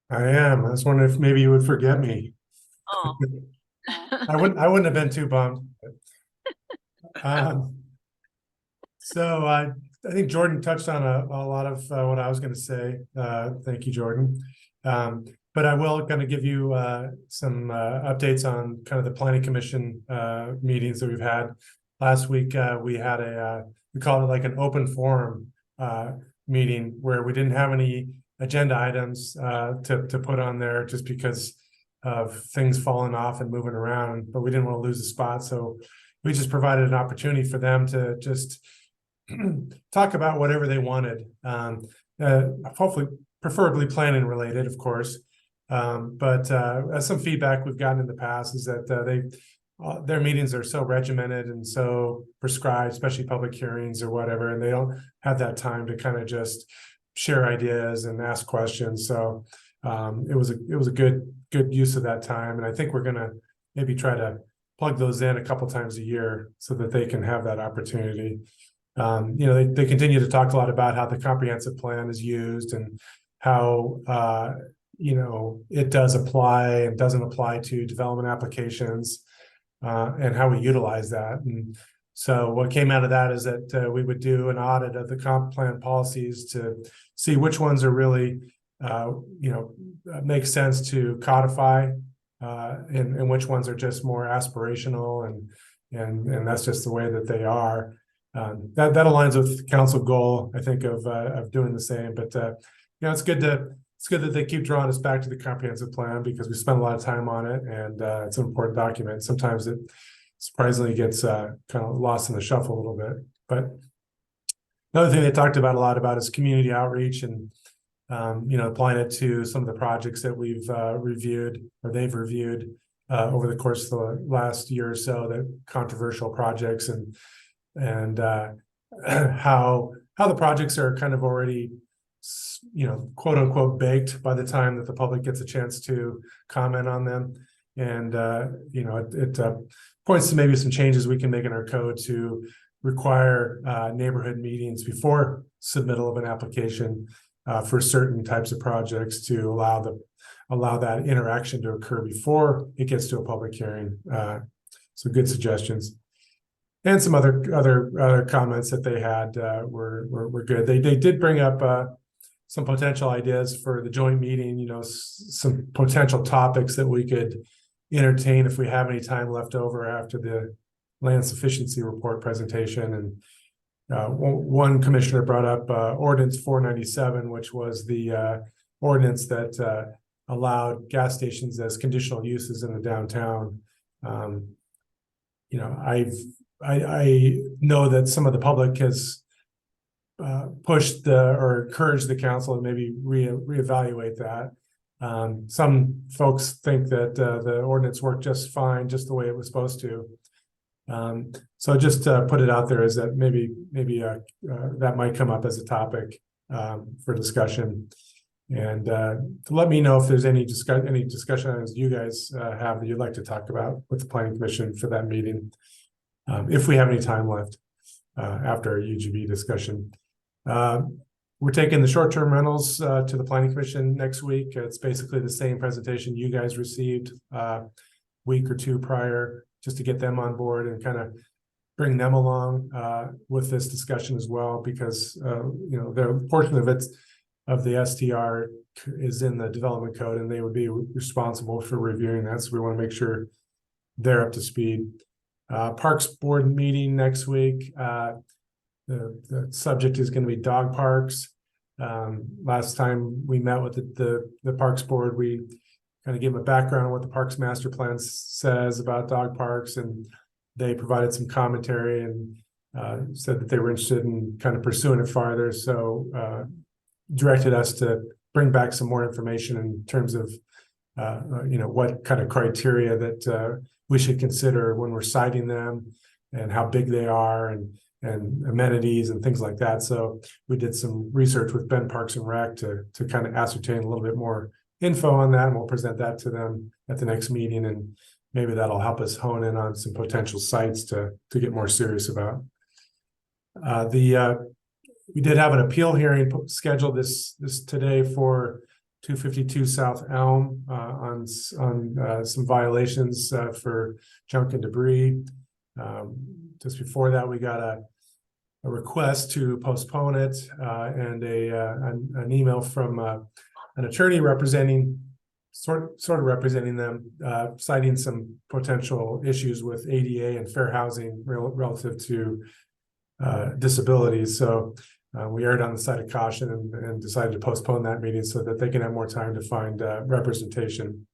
I am. I was wondering if maybe you would forget me. Oh. I wouldn't have been too bummed. So I think Jordan touched on a lot of what I was going to say. Thank you, Jordan. But I will kind of give you some updates on kind of the planning commission meetings that we've had. Last week, we had we called it like an open forum meeting where we didn't have any agenda items to put on there just because of things falling off and moving around, but we didn't want to lose the spot. So we just provided an opportunity for them to just talk about whatever they wanted. Hopefully, preferably planning related, of course. But some feedback we've gotten in the past is that their meetings are so regimented and so prescribed, especially public hearings or whatever, and they don't have that time to kind of just share ideas and ask questions. So it was a good use of that time, and I think we're gonna maybe try to plug those in a couple times a year so that they can have that opportunity. They continue to talk a lot about how the comprehensive plan is used and how it does apply and doesn't apply to development applications, and how we utilize that. And so what came out of that is that we would do an audit of the comp plan policies to see which ones are really make sense to codify, and which ones are just more aspirational, and that's just the way that they are. That aligns with council goal, I think, of doing the same. But it's it's good that they keep drawing us back to the comprehensive plan because we spent a lot of time on it, and it's an important document. Sometimes it surprisingly gets kind of lost in the shuffle a little bit. But another thing they talked about a lot about is community outreach and applying it to some of the projects that we've reviewed or they've reviewed over the course of the last year or so, the controversial projects and how the projects are kind of already, quote unquote, baked by the time that the public gets a chance to comment on them. And, it points to maybe some changes we can make in our code to require neighborhood meetings before submittal of an application for certain types of projects to allow that interaction to occur before it gets to a public hearing. So good suggestions. And some other comments that they had were good. They did bring up some potential ideas for the joint meeting, some potential topics that we could entertain if we have any time left over after the land sufficiency report presentation. And one commissioner brought up ordinance 497, which was the ordinance that allowed gas stations as conditional uses in the downtown. I know that some of the public has pushed or encouraged the council to maybe reevaluate that. Some folks think that the ordinance worked just fine, just the way it was supposed to. So just put it out there as that maybe that might come up as a topic for discussion. And to let me know if there's any discussion items you guys have that you'd like to talk about with the planning commission for that meeting, if we have any time left after our UGB discussion. We're taking the short-term rentals to the planning commission next week. It's basically the same presentation you guys received week or two prior, just to get them on board and kind of bring them along with this discussion as well, because the portion of it of the STR is in the development code, and they would be responsible for reviewing that. So we want to make sure they're up to speed. Parks board meeting next week. The subject is going to be dog parks. Last time we met with the Parks board, we kind of gave them a background on what the Parks Master Plan says about dog parks, and they provided some commentary and said that they were interested in kind of pursuing it farther. So directed us to bring back some more information in terms of what kind of criteria that we should consider when we're citing them, and how big they are, and amenities and things like that. So we did some research with Ben Parks and Rec to kind of ascertain a little bit more info on that, and we'll present that to them at the next meeting, and maybe that'll help us hone in on some potential sites to get more serious about. We did have an appeal hearing scheduled this today for 252 South Elm on some violations for junk and debris. Just before that, we got a request to postpone it and an email from an attorney representing representing them, citing some potential issues with ADA and fair housing relative to disabilities. So we erred on the side of caution and decided to postpone that meeting so that they can have more time to find representation.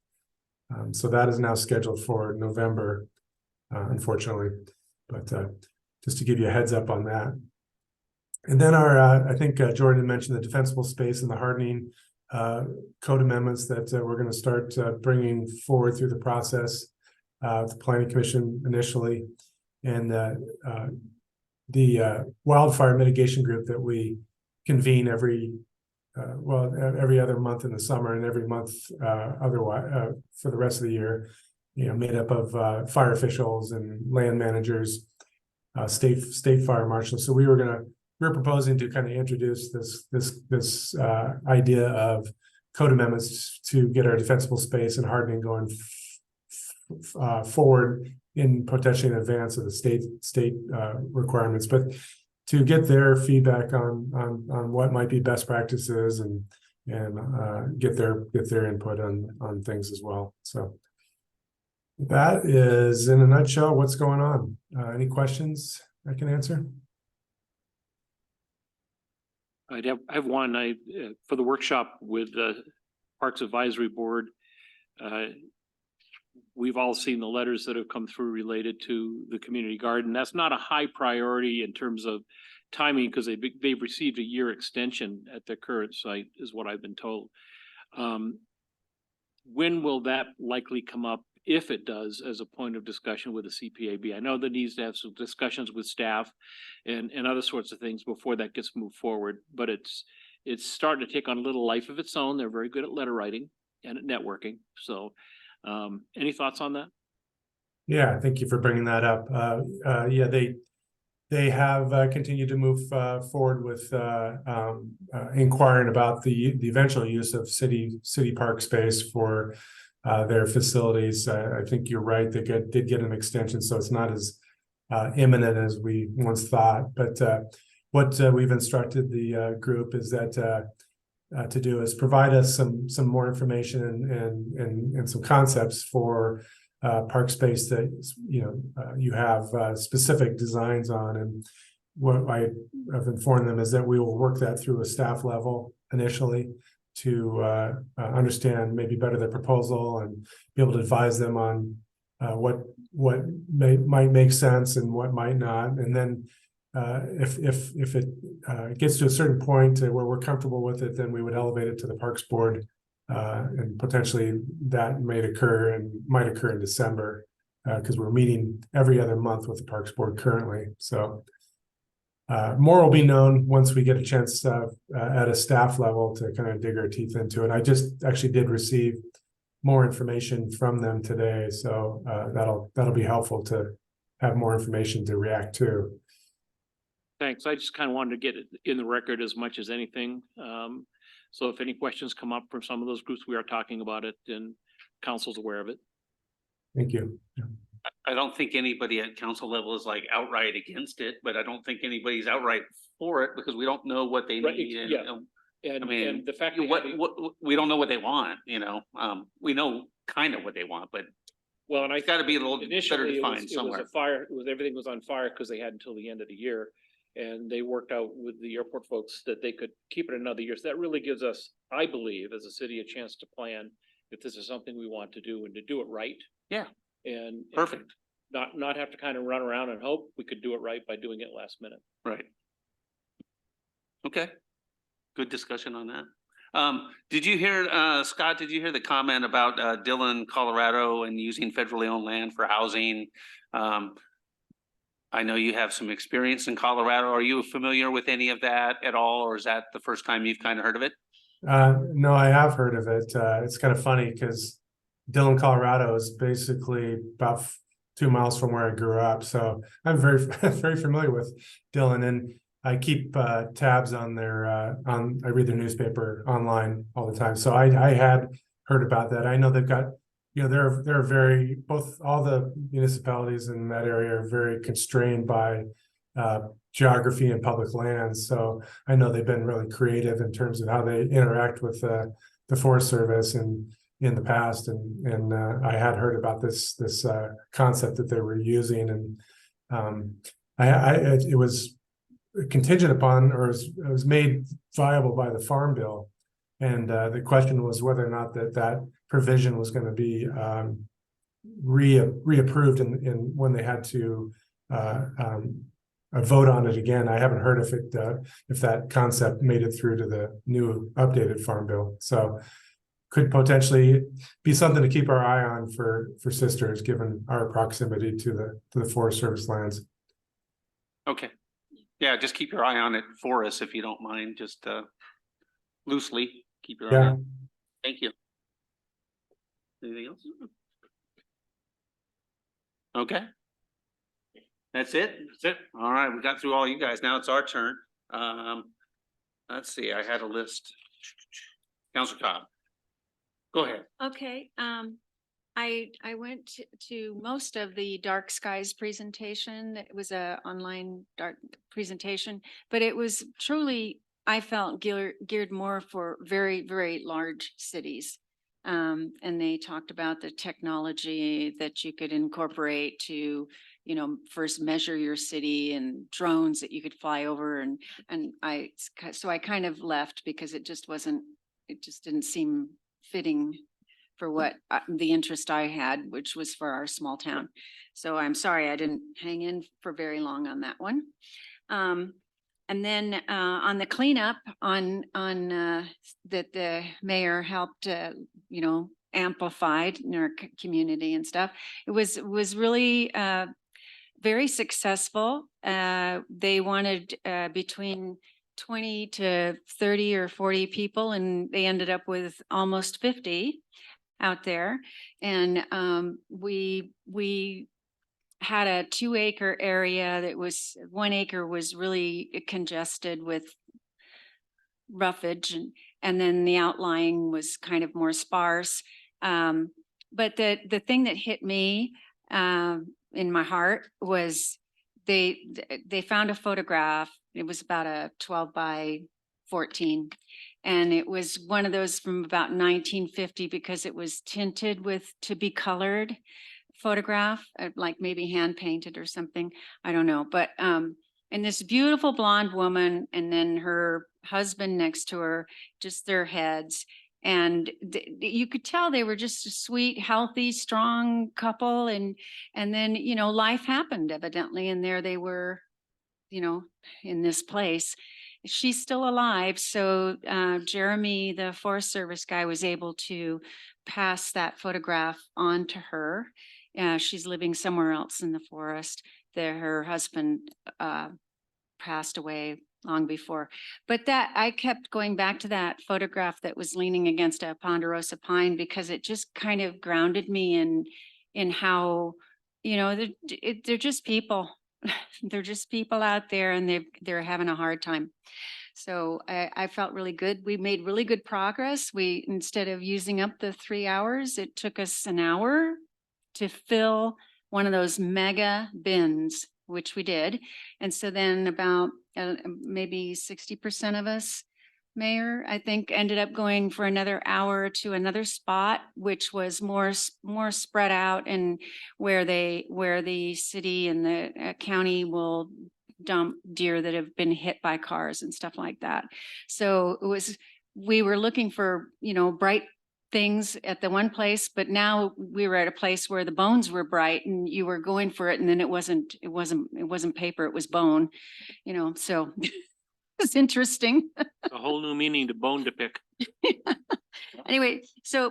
So that is now scheduled for November, unfortunately, but just to give you a heads up on that. And then I think Jordan mentioned the defensible space and the hardening code amendments that we're going to start bringing forward through the process of the Planning Commission initially. And the wildfire mitigation group that we convene every other month in the summer and every month otherwise for the rest of the year, made up of fire officials and land managers, state fire marshals. So we're proposing to kind of introduce this idea of code amendments to get our defensible space and hardening going forward in potentially in advance of the state requirements, but to get their feedback on what might be best practices and get their input on things as well. So that is in a nutshell what's going on. Any questions I can answer? I have one. For the workshop with Parks Advisory Board, we've all seen the letters that have come through related to the community garden. That's not a high priority in terms of timing because they've received a year extension at their current site, is what I've been told. When will that likely come up, if it does, as a point of discussion with the CPAB? I know that needs to have some discussions with staff and other sorts of things before that gets moved forward, but it's starting to take on a little life of its own. They're very good at letter writing and at networking. So any thoughts on that? Yeah, thank you for bringing that up. Yeah, they have continued to move forward with inquiring about the eventual use of city park space for their facilities. I think you're right. They did get an extension, so it's not as imminent as we once thought. But what we've instructed the group is that to do is provide us some more information and some concepts for park space that you have specific designs on. And what I have informed them is that we will work that through a staff level initially to understand maybe better their proposal and be able to advise them on what might make sense and what might not. And then if it gets to a certain point where we're comfortable with it, then we would elevate it to the Parks Board. And potentially that might occur in December because we're meeting every other month with the Parks Board currently. So more will be known once we get a chance at a staff level to kind of dig our teeth into it. I just actually did receive more information from them today, so that'll be helpful to have more information to react to. Thanks. I just kind of wanted to get it in the record as much as anything. So if any questions come up from some of those groups, we are talking about it and council's aware of it. Thank you. I don't think anybody at council level is like outright against it, but I don't think anybody's outright for it because we don't know what they Right, need. And, yeah. I mean, And the fact that what we don't know what they want, we know kind of what they want, but well, and I it's got to be a little better initially defined somewhere. Everything was on fire because they had until the end of the year. And they worked out with the airport folks that they could keep it another year. So that really gives us, I believe, as a city, a chance to plan if this is something we want to do and to do it right. Yeah. And Perfect. Not have to kind of run around and hope. We could do it right by doing it last minute. Right. Okay. Good discussion on that. Did you hear, Scott, did you hear the comment about Dillon, Colorado and using federally owned land for housing? I know you have some experience in Colorado. Are you familiar with any of that at all? Or is that the first time you've kind of heard of it? No, I have heard of it. It's kind of funny because Dillon, Colorado is basically about 2 miles from where I grew up. So I'm very, very familiar with Dillon, and I keep tabs on their, I read their newspaper online all the time. So I had heard about that. I know they've got, they're very, all the municipalities in that area are very constrained by geography and public lands. So I know they've been really creative in terms of how they interact with the Forest Service and in the past. And I had heard about this concept that they were using, and it was contingent upon, or it was made viable by the Farm Bill. And the question was whether or not that provision was going to be reapproved in when they had to vote on it again. I haven't heard if that concept made it through to the new updated Farm Bill. So could potentially be something to keep our eye on for Sisters, given our proximity to the Forest Service lands. Okay. Yeah, just keep your eye on it for us if you don't mind. Just loosely keep your eye on it. Thank you. Anything else? Okay. That's it. That's it. All right, we got through all you guys. Now it's our turn. Let's see. I had a list. Councilor Cobb, go ahead. Okay, I went to most of the Dark Skies presentation. It was a online dark presentation, but it was truly, I felt geared more for very, very large cities. And they talked about the technology that you could incorporate to, first measure your city, and drones that you could fly over. So I kind of left because it just didn't seem fitting for what the interest I had, which was for our small town. So I'm sorry I didn't hang in for very long on that one. And then on the cleanup that the mayor helped, amplified in our community and stuff, it was really very successful. They wanted between 20 to 30 or 40 people, and they ended up with almost 50 out there. And we had a 2-acre area that was 1 acre was really congested with roughage, and then the outlying was kind of more sparse. But the thing that hit me in my heart was they found a photograph. It was about a 12 by 14. And it was one of those from about 1950 because it was tinted with to be colored photograph, like maybe hand painted or something. I don't know. But and this beautiful blonde woman, and then her husband next to her, just their heads. And you could tell they were just a sweet, healthy, strong couple. And then, life happened evidently. And there they were, in this place. She's still alive. So Jeremy, the Forest Service guy, was able to pass that photograph on to her. She's living somewhere else in the forest. Her husband passed away long before. But that I kept going back to that photograph that was leaning against a ponderosa pine because it just kind of grounded me in how, they're just people. They're just people out there, and they're having a hard time. So I felt really good. We made really good progress. We, instead of using up the 3 hours, it took us an hour to fill one of those mega bins, which we did. And so then about maybe 60% of us, Mayor, I think, ended up going for another hour to another spot, which was more spread out, and where the city and the county will dump deer that have been hit by cars and stuff like that. So we were looking for, bright things at the one place, but now we were at a place where the bones were bright and you were going for it, and then it wasn't paper, it was bone, so it's interesting. A whole new meaning to bone to pick. Anyway,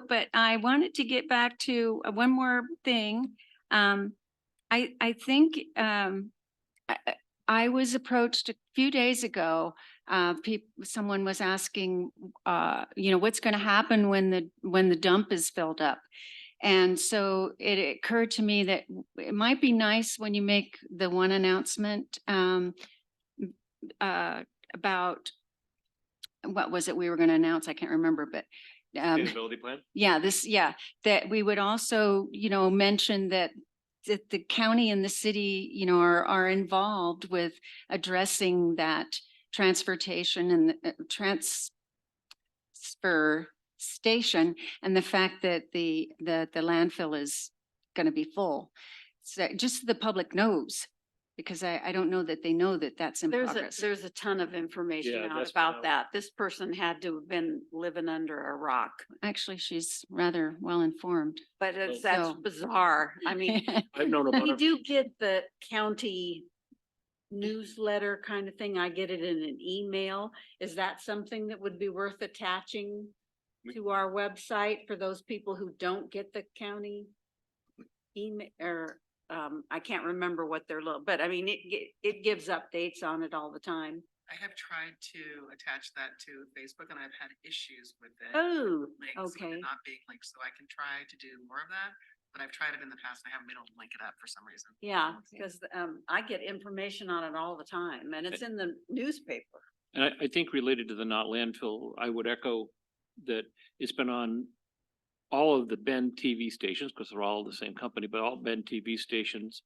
but I wanted to get back to one more thing. I think I was approached a few days ago. Someone was asking, what's going to happen when the dump is filled up. And so it occurred to me that it might be nice when you make the one announcement about what was it we were going to announce? I can't remember, but Sustainability plan? That we would also, mention that the county and the city, are involved with addressing that transportation and the transfer station, and the fact that the landfill is going to be full. So just so the public knows, because I don't know that they know that that's in progress. There's a ton of information Yeah, out that's about what that. This person had to have been living under a rock, Actually, she's rather well informed. but that's So- bizarre. I mean, I've known about we it. do get the county newsletter kind of thing. I get it in an email. Is that something that would be worth attaching to our website for those people who don't get the county email? Or I can't remember what they're but I mean, it gives updates on it all the time. I have tried to attach that to Facebook, and I've had issues with it. Oh, links, with it okay. not being linked, so I can try to do more of that, but I've tried it in the past and I haven't been able to link it up for some reason. Yeah, because I get information on it all the time, and it's in the newspaper. And I think related to the not landfill, I would echo that it's been on all of the Bend TV stations, because they're all the same company, but all Bend TV stations.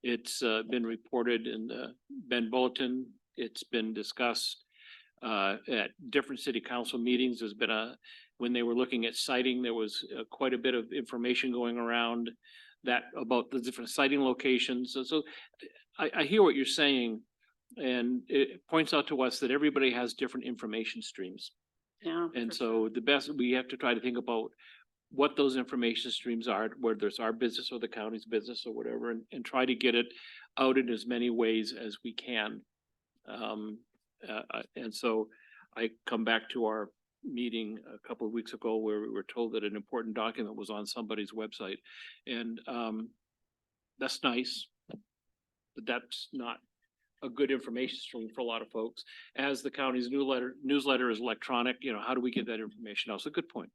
It's been reported in the Bend Bulletin. It's been discussed at different city council meetings. There's been when they were looking at siting, there was quite a bit of information going around that about the different siting locations. So I hear what you're saying, and it points out to us that everybody has different information streams. Yeah. And for so sure. the best, we have to try to think about what those information streams are, whether it's our business or the county's business or whatever, and try to get it out in as many ways as we can. And so I come back to our meeting a couple of weeks ago where we were told that an important document was on somebody's website. And that's nice, but that's not a good information stream for a lot of folks. As the county's newsletter is electronic, you know, how do we get that information out? It's a good point.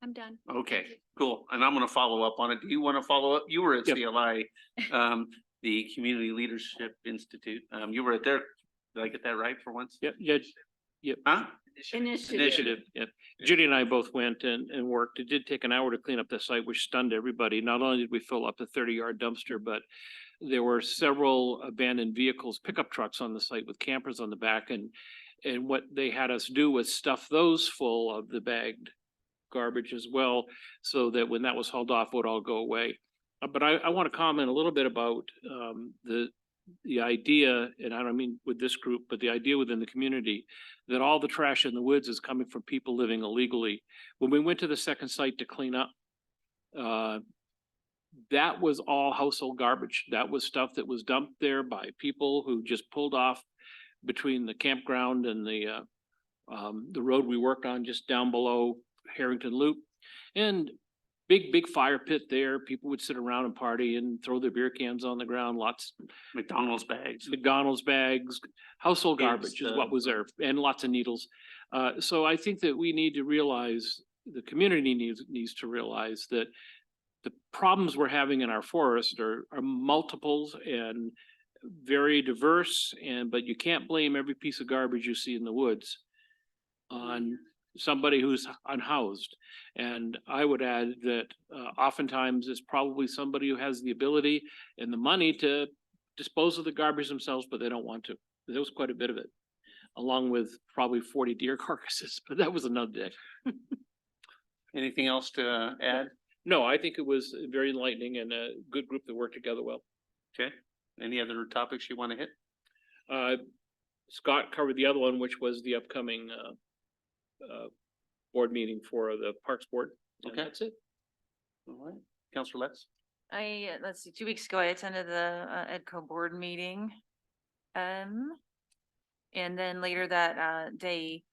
I'm done. Okay, cool. And I'm gonna follow up on it. Do you want to follow up? You were at Yep. CLI, the Community Leadership Institute. You were at there. Did I get that right for once? Yeah, yeah, Huh? initiative, yeah. Judy and I both went and worked. It did take an hour to clean up the site, which stunned everybody. Not only did we fill up the 30-yard dumpster, but there were several abandoned vehicles, pickup trucks on the site with campers on the back, and what they had us do was stuff those full of the bagged garbage as well, so that when that was hauled off, it would all go away. But I want to comment a little bit about the idea, and I don't mean with this group, but the idea within the community that all the trash in the woods is coming from people living illegally. When we went to the second site to clean up, that was all household garbage. That was stuff that was dumped there by people who just pulled off between the campground and the road we worked on just down below Harrington Loop. And big fire pit there. People would sit around and party and throw their beer cans on the ground, lots. McDonald's bags, household garbage is what was there, and lots of needles. So I think that we need to realize, the community needs to realize that the problems we're having in our forest are multiples and very diverse, but you can't blame every piece of garbage you see in the woods on somebody who's unhoused. And I would add that oftentimes it's probably somebody who has the ability and the money to dispose of the garbage themselves, but they don't want to. There was quite a bit of it, along with probably 40 deer carcasses, but that was another day. Anything else to add? No, I think it was very enlightening and a good group that worked together well. Okay. Any other topics you want to hit? Scott covered the other one, which was the upcoming board meeting for the Parks Board. And Okay. that's it. All right. Counselor Letts? Let's see, 2 weeks ago, I attended the EDCO board meeting. And then later that day,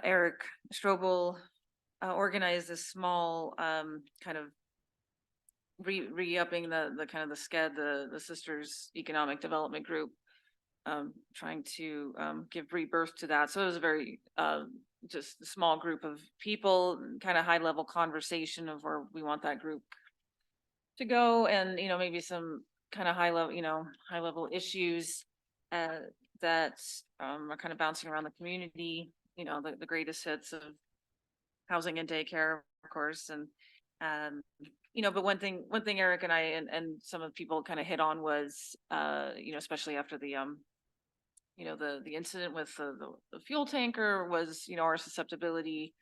Eric Strobel organized a small kind of re-upping the kind of the SCED, the Sisters Economic Development Group, trying to give rebirth to that. So it was a very just a small group of people, kind of high level conversation of where we want that group to go, and maybe some kind of high level issues that are kind of bouncing around the community. The greatest hits of housing and daycare, of course, and but one thing Eric and I and some of the people kind of hit on was especially after the the incident with the fuel tanker was our susceptibility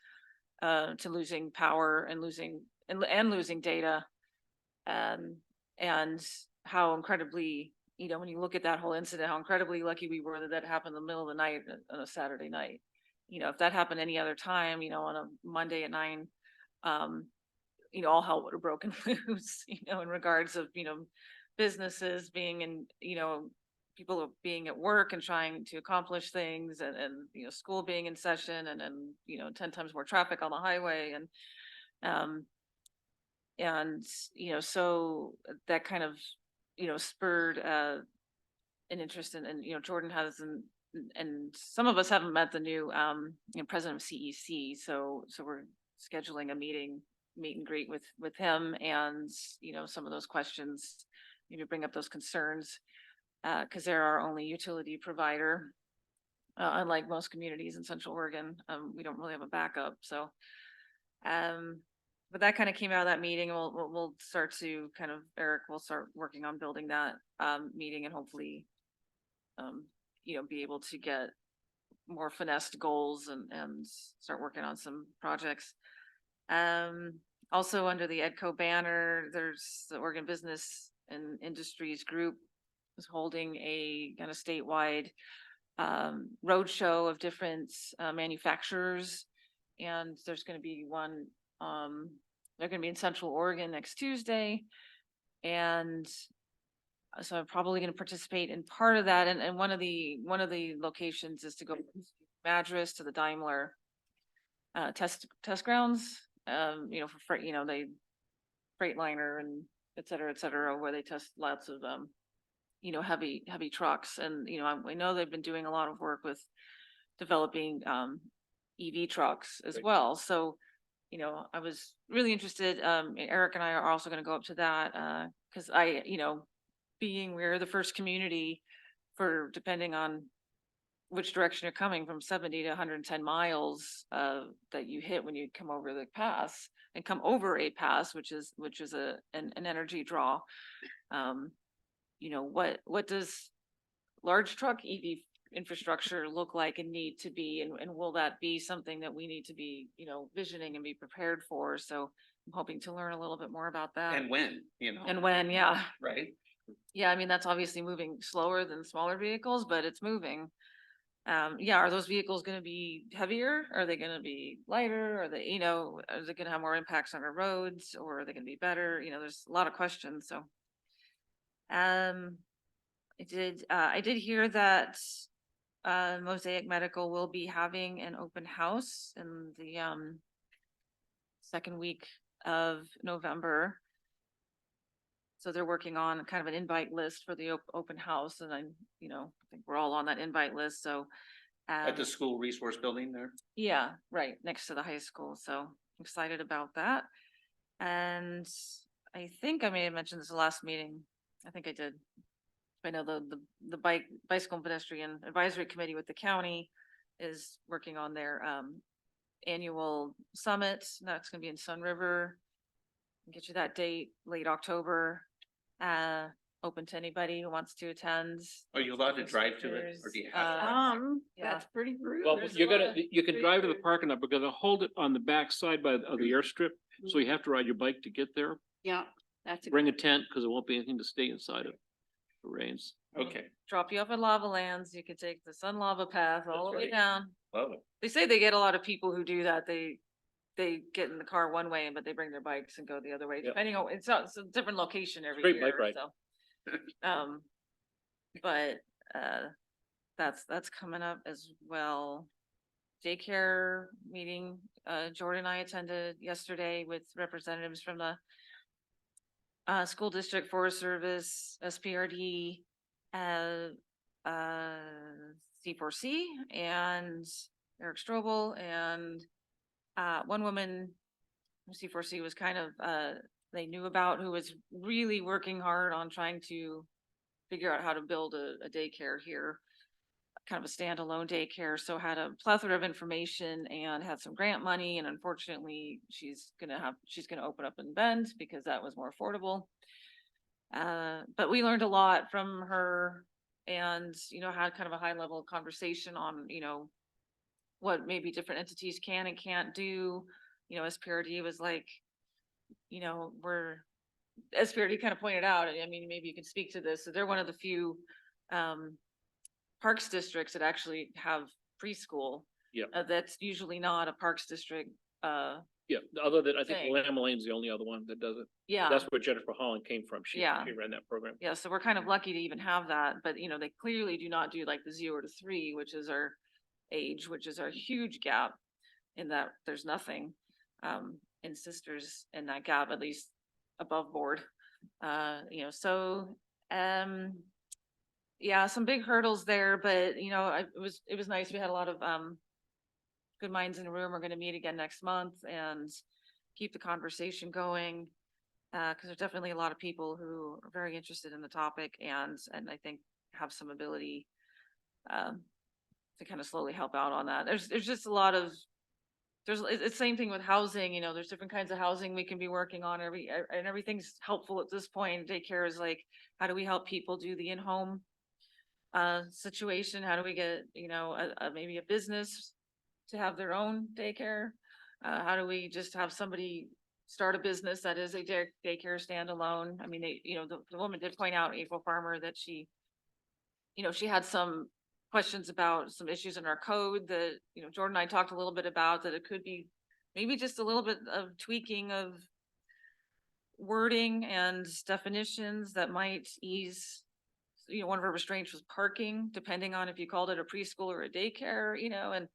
to losing power and losing data, and how incredibly when you look at that whole incident, how incredibly lucky we were that happened in the middle of the night on a Saturday night. If that happened any other time, on a Monday at 9, all hell would have broken loose, in regards of, businesses being in, people being at work and trying to accomplish things, and school being in session, and 10 times more traffic on the highway. So that kind of, spurred an interest in, Jordan has, and some of us haven't met the new president of CEC, so we're scheduling a meet and greet with him, and some of those questions, bring up those concerns, because they're our only utility provider, unlike most communities in Central Oregon. We don't really have a backup, so but that kind of came out of that meeting. We'll start to Eric will start working on building that meeting, and hopefully be able to get more finessed goals and start working on some projects. Also under the EDCO banner, there's the Oregon Business and Industries Group is holding a kind of statewide roadshow of different manufacturers. And there's gonna be one, they're gonna be in Central Oregon next Tuesday. And so I'm probably gonna participate in part of that. And one of the locations is to go from Madras to the Daimler test grounds, you know, for freight, you know, they Freightliner and et cetera, where they test lots of, you know, heavy trucks. And, you know, I know they've been doing a lot of work with developing, EV trucks as well. So, you know, I was really interested, Eric and I are also gonna go up to that, cause you know, we're the first community for, depending on which direction you're coming from, 70 to 110 miles, that you hit when you come over the pass and come over a pass, which is an energy draw. You know, what does large truck EV infrastructure look like and need to be, and will that be something that we need to be, you know, visioning and be prepared for? So I'm hoping to learn a little bit more about that. And when, you know. And when, yeah. Right? Yeah, I mean, that's obviously moving slower than smaller vehicles, but it's moving. Yeah, are those vehicles gonna be heavier? Are they gonna be lighter? Are they, you know, are they gonna have more impacts on our roads, or are they gonna be better? You know, there's a lot of questions, so. I did hear that Mosaic Medical will be having an open house in the second week of November. So they're working on kind of an invite list for the open house, and you know, I think we're all on that invite list, so. At the school resource building there. Yeah, right, next to the high school, so I'm excited about that. And I think I may have mentioned this the last meeting, I think I did. I know the bicycle and pedestrian advisory committee with the county is working on their annual summit. That's gonna be in Sun River. I'll get you that date, late October. Open to anybody who wants to attend. Are you allowed to drive to it, or do you have? Yeah. That's pretty rude. Well, There's a you're lot gonna, of you can free drive to the food. parking lot, but gonna hold it on the back side of the airstrip. So you have to ride your bike to get there. Yeah, that's a. Bring a tent, because there won't be anything to stay inside of the rains. Okay. Drop you off at Lava Lands. You can take the Sun Lava Path all the That's way right. down. Love it. They say they get a lot of people who do that. They get in the car one way, but they bring their bikes and go the other way, Yeah. depending on, it's a different location every Great year, bike ride. so. But, that's coming up as well. Daycare meeting, Jordan and I attended yesterday with representatives from the school district, Forest Service, SPRD, C4C, and Eric Strobel, and one woman from C4C was kind of, they knew about, who was really working hard on trying to figure out how to build a daycare here, kind of a standalone daycare, so had a plethora of information and had some grant money, and unfortunately, she's gonna open up in Bend because that was more affordable. But we learned a lot from her, and, you know, had kind of a high level conversation on, you know, what maybe different entities can and can't do. You know, SPRD was like, you know, SPRD kind of pointed out, I mean, maybe you can speak to this, so they're one of the few parks districts that actually have preschool. Yeah. That's usually not a parks district, Yeah, other than, I think Thing. Lamb Lane's the only other one that does it. yeah. That's where Jennifer Holland came from. Yeah. She ran that program. Yeah, so we're kind of lucky to even have that, but you know, they clearly do not do like the 0 to 3, which is our age, which is our huge gap in that there's nothing in sisters in that gap, at least above board. You know, so yeah, some big hurdles there, but you know, it was nice. We had a lot of good minds in the room. We're gonna meet again next month and keep the conversation going. Because there's definitely a lot of people who are very interested in the topic and I think have some ability to kind of slowly help out on that. There's just a lot of, it's the same thing with housing, you know, there's different kinds of housing we can be working on and everything's helpful at this point. Daycare is like, how do we help people do the in-home situation? How do we get, you know, maybe a business to have their own daycare? How do we just have somebody start a business that is a daycare standalone? I mean, they, you know, the woman did point out, April Farmer, that she, you know, she had some questions about some issues in our code that, you know, Jordan and I talked a little bit about, that it could be maybe just a little bit of tweaking of wording and definitions that might ease, you know, one of our restraints was parking, depending on if you called it a preschool or a daycare, you know, and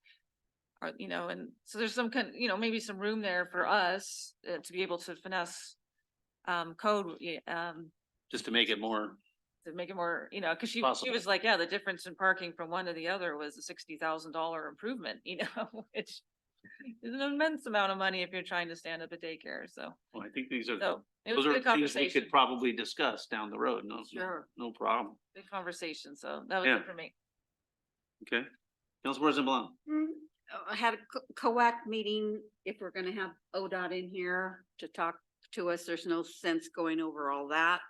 or, you know, and so there's some kind, you know, maybe some room there for us to be able to finesse code, Just to make it more, to make it more, you know, cause she Possible. was like, yeah, the difference in parking from one to the other was a $60,000 improvement, you know, which is an immense amount of money if you're trying to stand up a daycare, so. well, I think these are, So it those was a are good things we conversation, could probably discuss down the road. No, Sure. no problem. good conversation, so that was Yeah. it for me. Okay. Councilperson Blount. I had a COAC meeting, if we're gonna have ODOT in here to talk to us, there's no sense going over all that.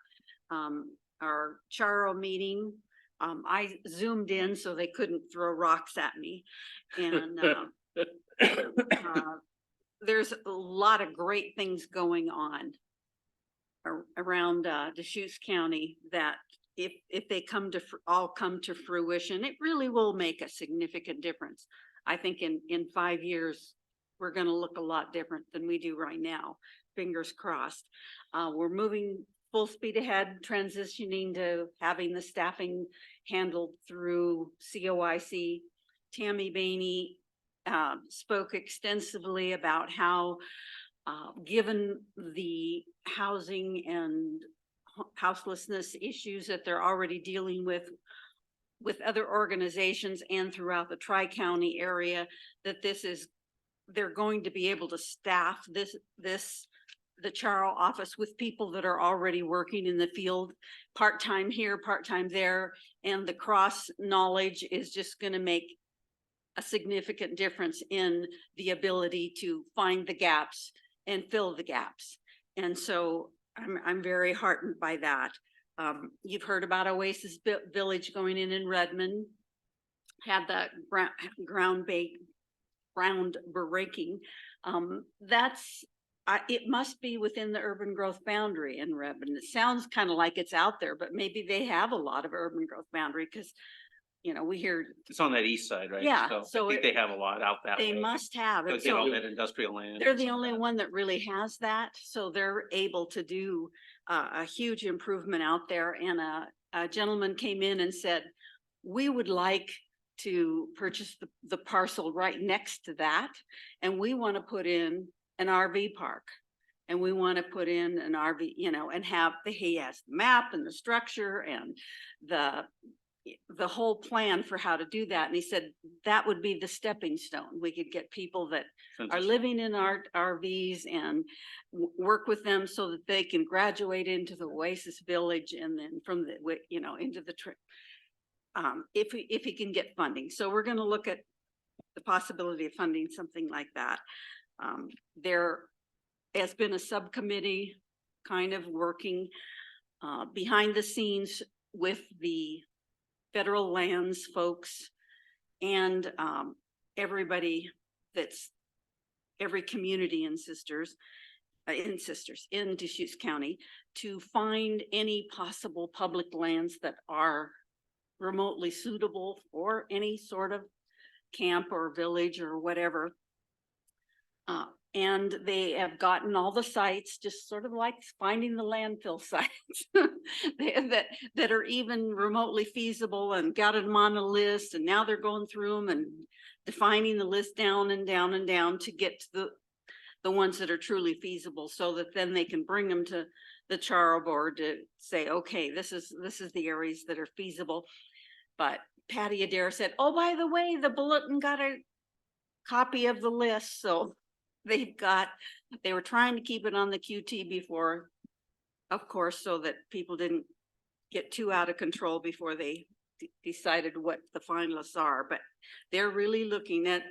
Our Charo meeting, I zoomed in so they couldn't throw rocks at me. And, there's a lot of great things going on around, Deschutes County that if they all come to fruition, it really will make a significant difference. I think in 5 years, we're gonna look a lot different than we do right now. Fingers crossed. We're moving full speed ahead, transitioning to having the staffing handled through COIC. Tammy Bainey spoke extensively about how, given the housing and houselessness issues that they're already dealing with other organizations and throughout the Tri-County area, that they're going to be able to staff the Charo office with people that are already working in the field, part-time here, part-time there, and the cross knowledge is just gonna make a significant difference in the ability to find the gaps and fill the gaps. And so I'm very heartened by that. You've heard about Oasis Village going in Redmond, had that ground breaking. It must be within the urban growth boundary in Redmond. It sounds kind of like it's out there, but maybe they have a lot of urban growth boundary because, you know, we hear It's on that east side, right? Yeah, So so I think they have a lot out that way. they must have They'll it. get all So that industrial land. they're the only one that really has that. So they're able to do a huge improvement out there. And a gentleman came in and said, we would like to purchase the parcel right next to that. And we want to put in an RV park. And we want to put in an RV, you know, and he has the map and the structure and the whole plan for how to do that. And he said that would be the stepping stone. We could get people that are living in our RVs and work with them so that they can graduate into the Oasis Village and then from the, you know, into the trip. If he can get funding. So we're going to look at the possibility of funding something like that. There has been a subcommittee kind of working behind the scenes with the federal lands folks and everybody every community in in Deschutes County to find any possible public lands that are remotely suitable for any sort of camp or village or whatever. And they have gotten all the sites, just sort of like finding the landfill sites that are even remotely feasible, and got them on a list. And now they're going through them and defining the list down and down and down to get to the ones that are truly feasible, so that then they can bring them to the Charo board to say, okay, this is the areas that are feasible. But Patty Adair said, oh, by the way, the bulletin got a copy of the list. So they were trying to keep it on the QT before, of course, so that people didn't get too out of control before they decided what the finalists are. But they're really looking at,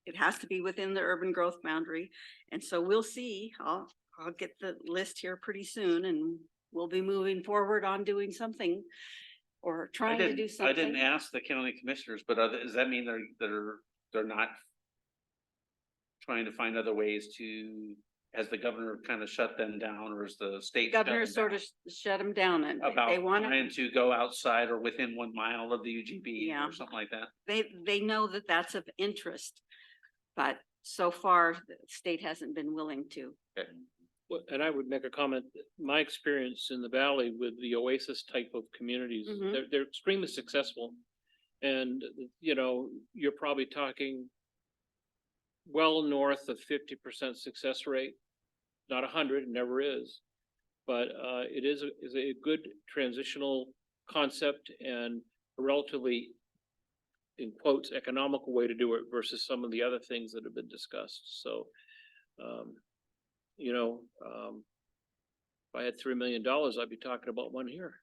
it has to be within the urban growth boundary. And so we'll see. I'll get the list here pretty soon, and we'll be moving forward on doing something or trying to do something. I didn't ask the county commissioners, but does that mean they're not trying to find other ways to has the governor kind of shut them down, or is the state? shut Governor them sort down of shut them down and about they want trying to go outside or within 1 mile of the UGB Yeah. or something like that? they know that that's of interest. But so far, the state hasn't been willing to. Well, and I would make a comment, my experience in the valley with the Oasis type of communities, Mhm. they're extremely successful. And, you know, you're probably talking well north of 50% success rate, not 100, it never is. But it is a good transitional concept and a relatively, in quotes, economical way to do it versus some of the other things that have been discussed. So, you know, if I had $3 million, I'd be talking about one here.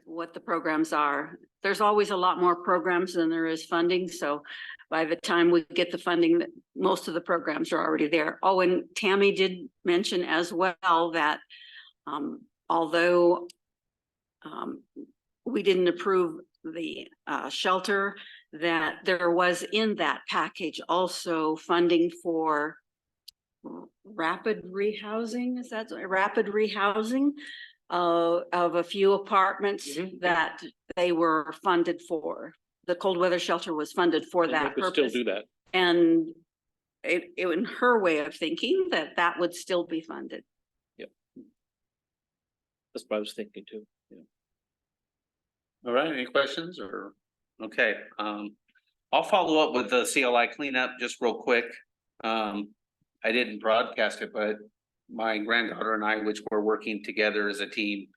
What the programs are. There's always a lot more programs than there is funding, so by the time we get the funding, that most of the programs are already there. Oh, and Tammy did mention as well that although we didn't approve the shelter, that there was in that package also funding for rapid rehousing. Is that rapid rehousing of a few apartments that they were funded for? The cold weather shelter was funded for And they that could purpose. still do that. And it in her way of thinking that would still be funded. That's what I was thinking too. Yeah. All right, any questions or, okay, I'll follow up with the CLI cleanup just real quick. I didn't broadcast it, but my granddaughter and I, which were working together as a team,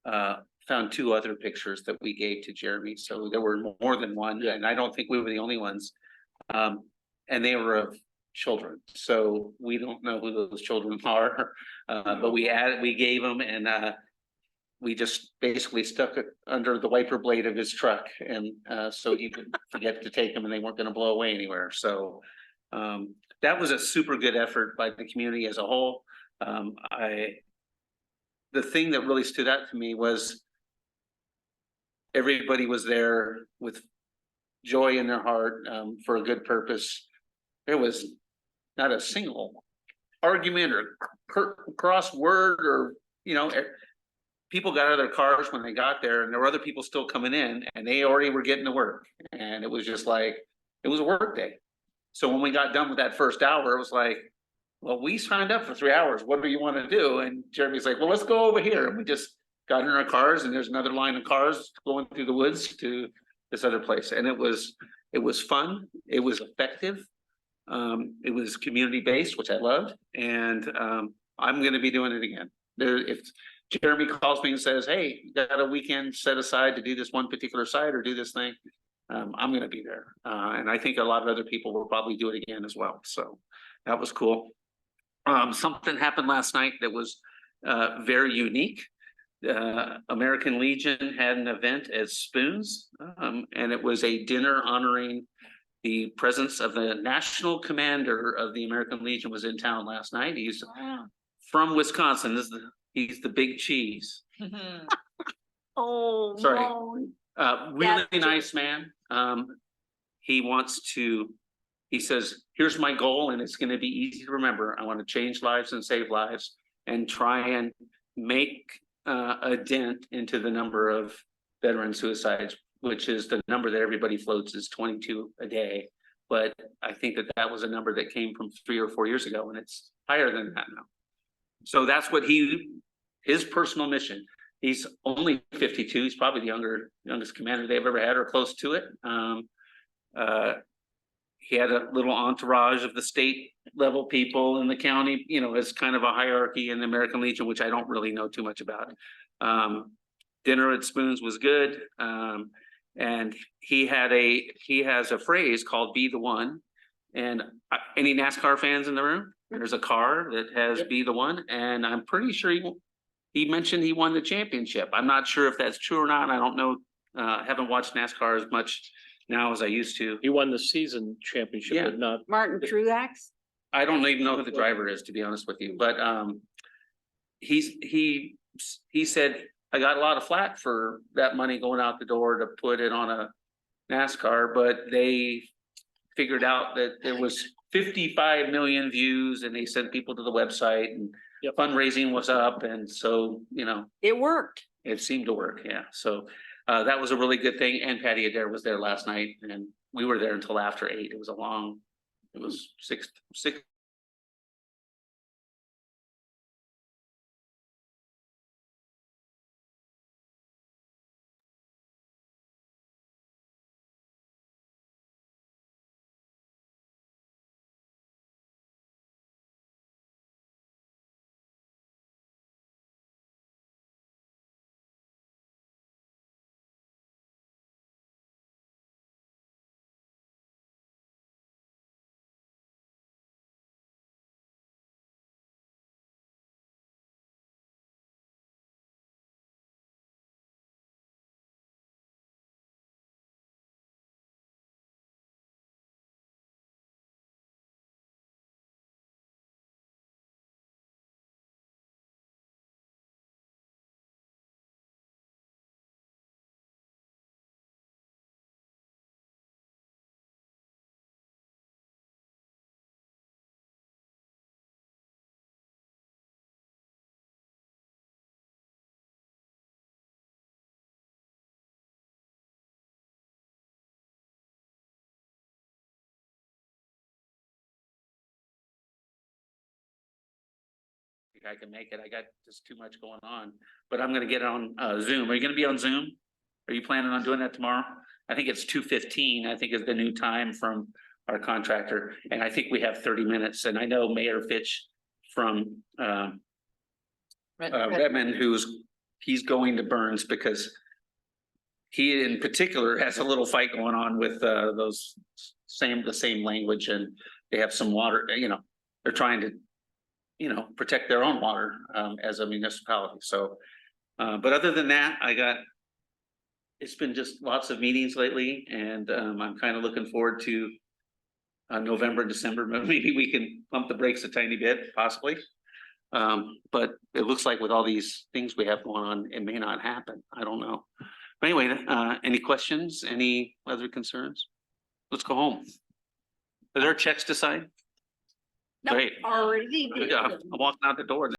found 2 other pictures that we gave to Jeremy. So there were more than one, and I don't think we were the only ones. And they were of children, so we don't know who those children are. But we gave them, and we just basically stuck it under the wiper blade of his truck, and so he could forget to take them and they weren't gonna blow away anywhere. So that was a super good effort by the community as a whole. The thing that really stood out to me was everybody was there with joy in their heart, for a good purpose. There was not a single argument or cross word or, you know, people got out of their cars when they got there, and there were other people still coming in, and they already were getting to work. And it was just like, it was a work day. So when we got done with that first hour, it was like, well, we signed up for 3 hours. What do you want to do? And Jeremy's like, well, let's go over here. And we just got in our cars, and there's another line of cars going through the woods to this other place. And it was fun. It was effective. It was community-based, which I loved. And I'm going to be doing it again. If Jeremy calls me and says, hey, you got a weekend set aside to do this one particular site or do this thing, I'm going to be there. And I think a lot of other people will probably do it again as well. So that was cool. Something happened last night that was very unique. American Legion had an event at Spoons, and it was a dinner honoring the presence of the national commander of the American Legion was in town last night. He's from Wisconsin. He's the big cheese. Oh, Sorry. no. Really nice man. He says, here's my goal, and it's going to be easy to remember. I want to change lives and save lives and try and make a dent into the number of veteran suicides, which is the number that everybody floats is 22 a day. But I think that was a number that came from 3 or 4 years ago, and it's higher than that now. So that's what his personal mission. He's only 52. He's probably the youngest commander they've ever had or close to it. He had a little entourage of the state level people in the county, you know, as kind of a hierarchy in the American Legion, which I don't really know too much about. Dinner at Spoons was good. And he has a phrase called "Be the One." And any NASCAR fans in the room? There's a car that has "Be the One," and I'm pretty sure he mentioned he won the championship. I'm not sure if that's true or not. I don't know. Haven't watched NASCAR as much now as I used to. He won the season championship, Yeah. but not. Martin Truex. I don't even know who the driver is, to be honest with you, but he said, I got a lot of flack for that money going out the door to put it on a NASCAR, but they figured out that there was 55 million views and they sent people to the website and Yep. fundraising was up. And so, you know, It worked. it seemed to work. Yeah. So that was a really good thing. And Patty Adair was there last night and we were there until after 8. It was six. I can make it. I got just too much going on, but I'm gonna get on Zoom. Are you gonna be on Zoom? Are you planning on doing that tomorrow? I think it's 2:15, I think is the new time from our contractor, and I think we have 30 minutes. And I know Mayor Fitch from Redmond, he's going to Burns because he in particular has a little fight going on with the same language, and they have some water, you know, they're trying to, you know, protect their own water as a municipality. So, but other than that, it's been just lots of meetings lately, and I'm kind of looking forward to November and December. Maybe we can pump the brakes a tiny bit, possibly. But it looks like with all these things we have going on, it may not happen. I don't know. But anyway, any questions? Any other concerns? Let's go home. Are there checks to sign? No, Great. already. Good job. I'm walking out the door.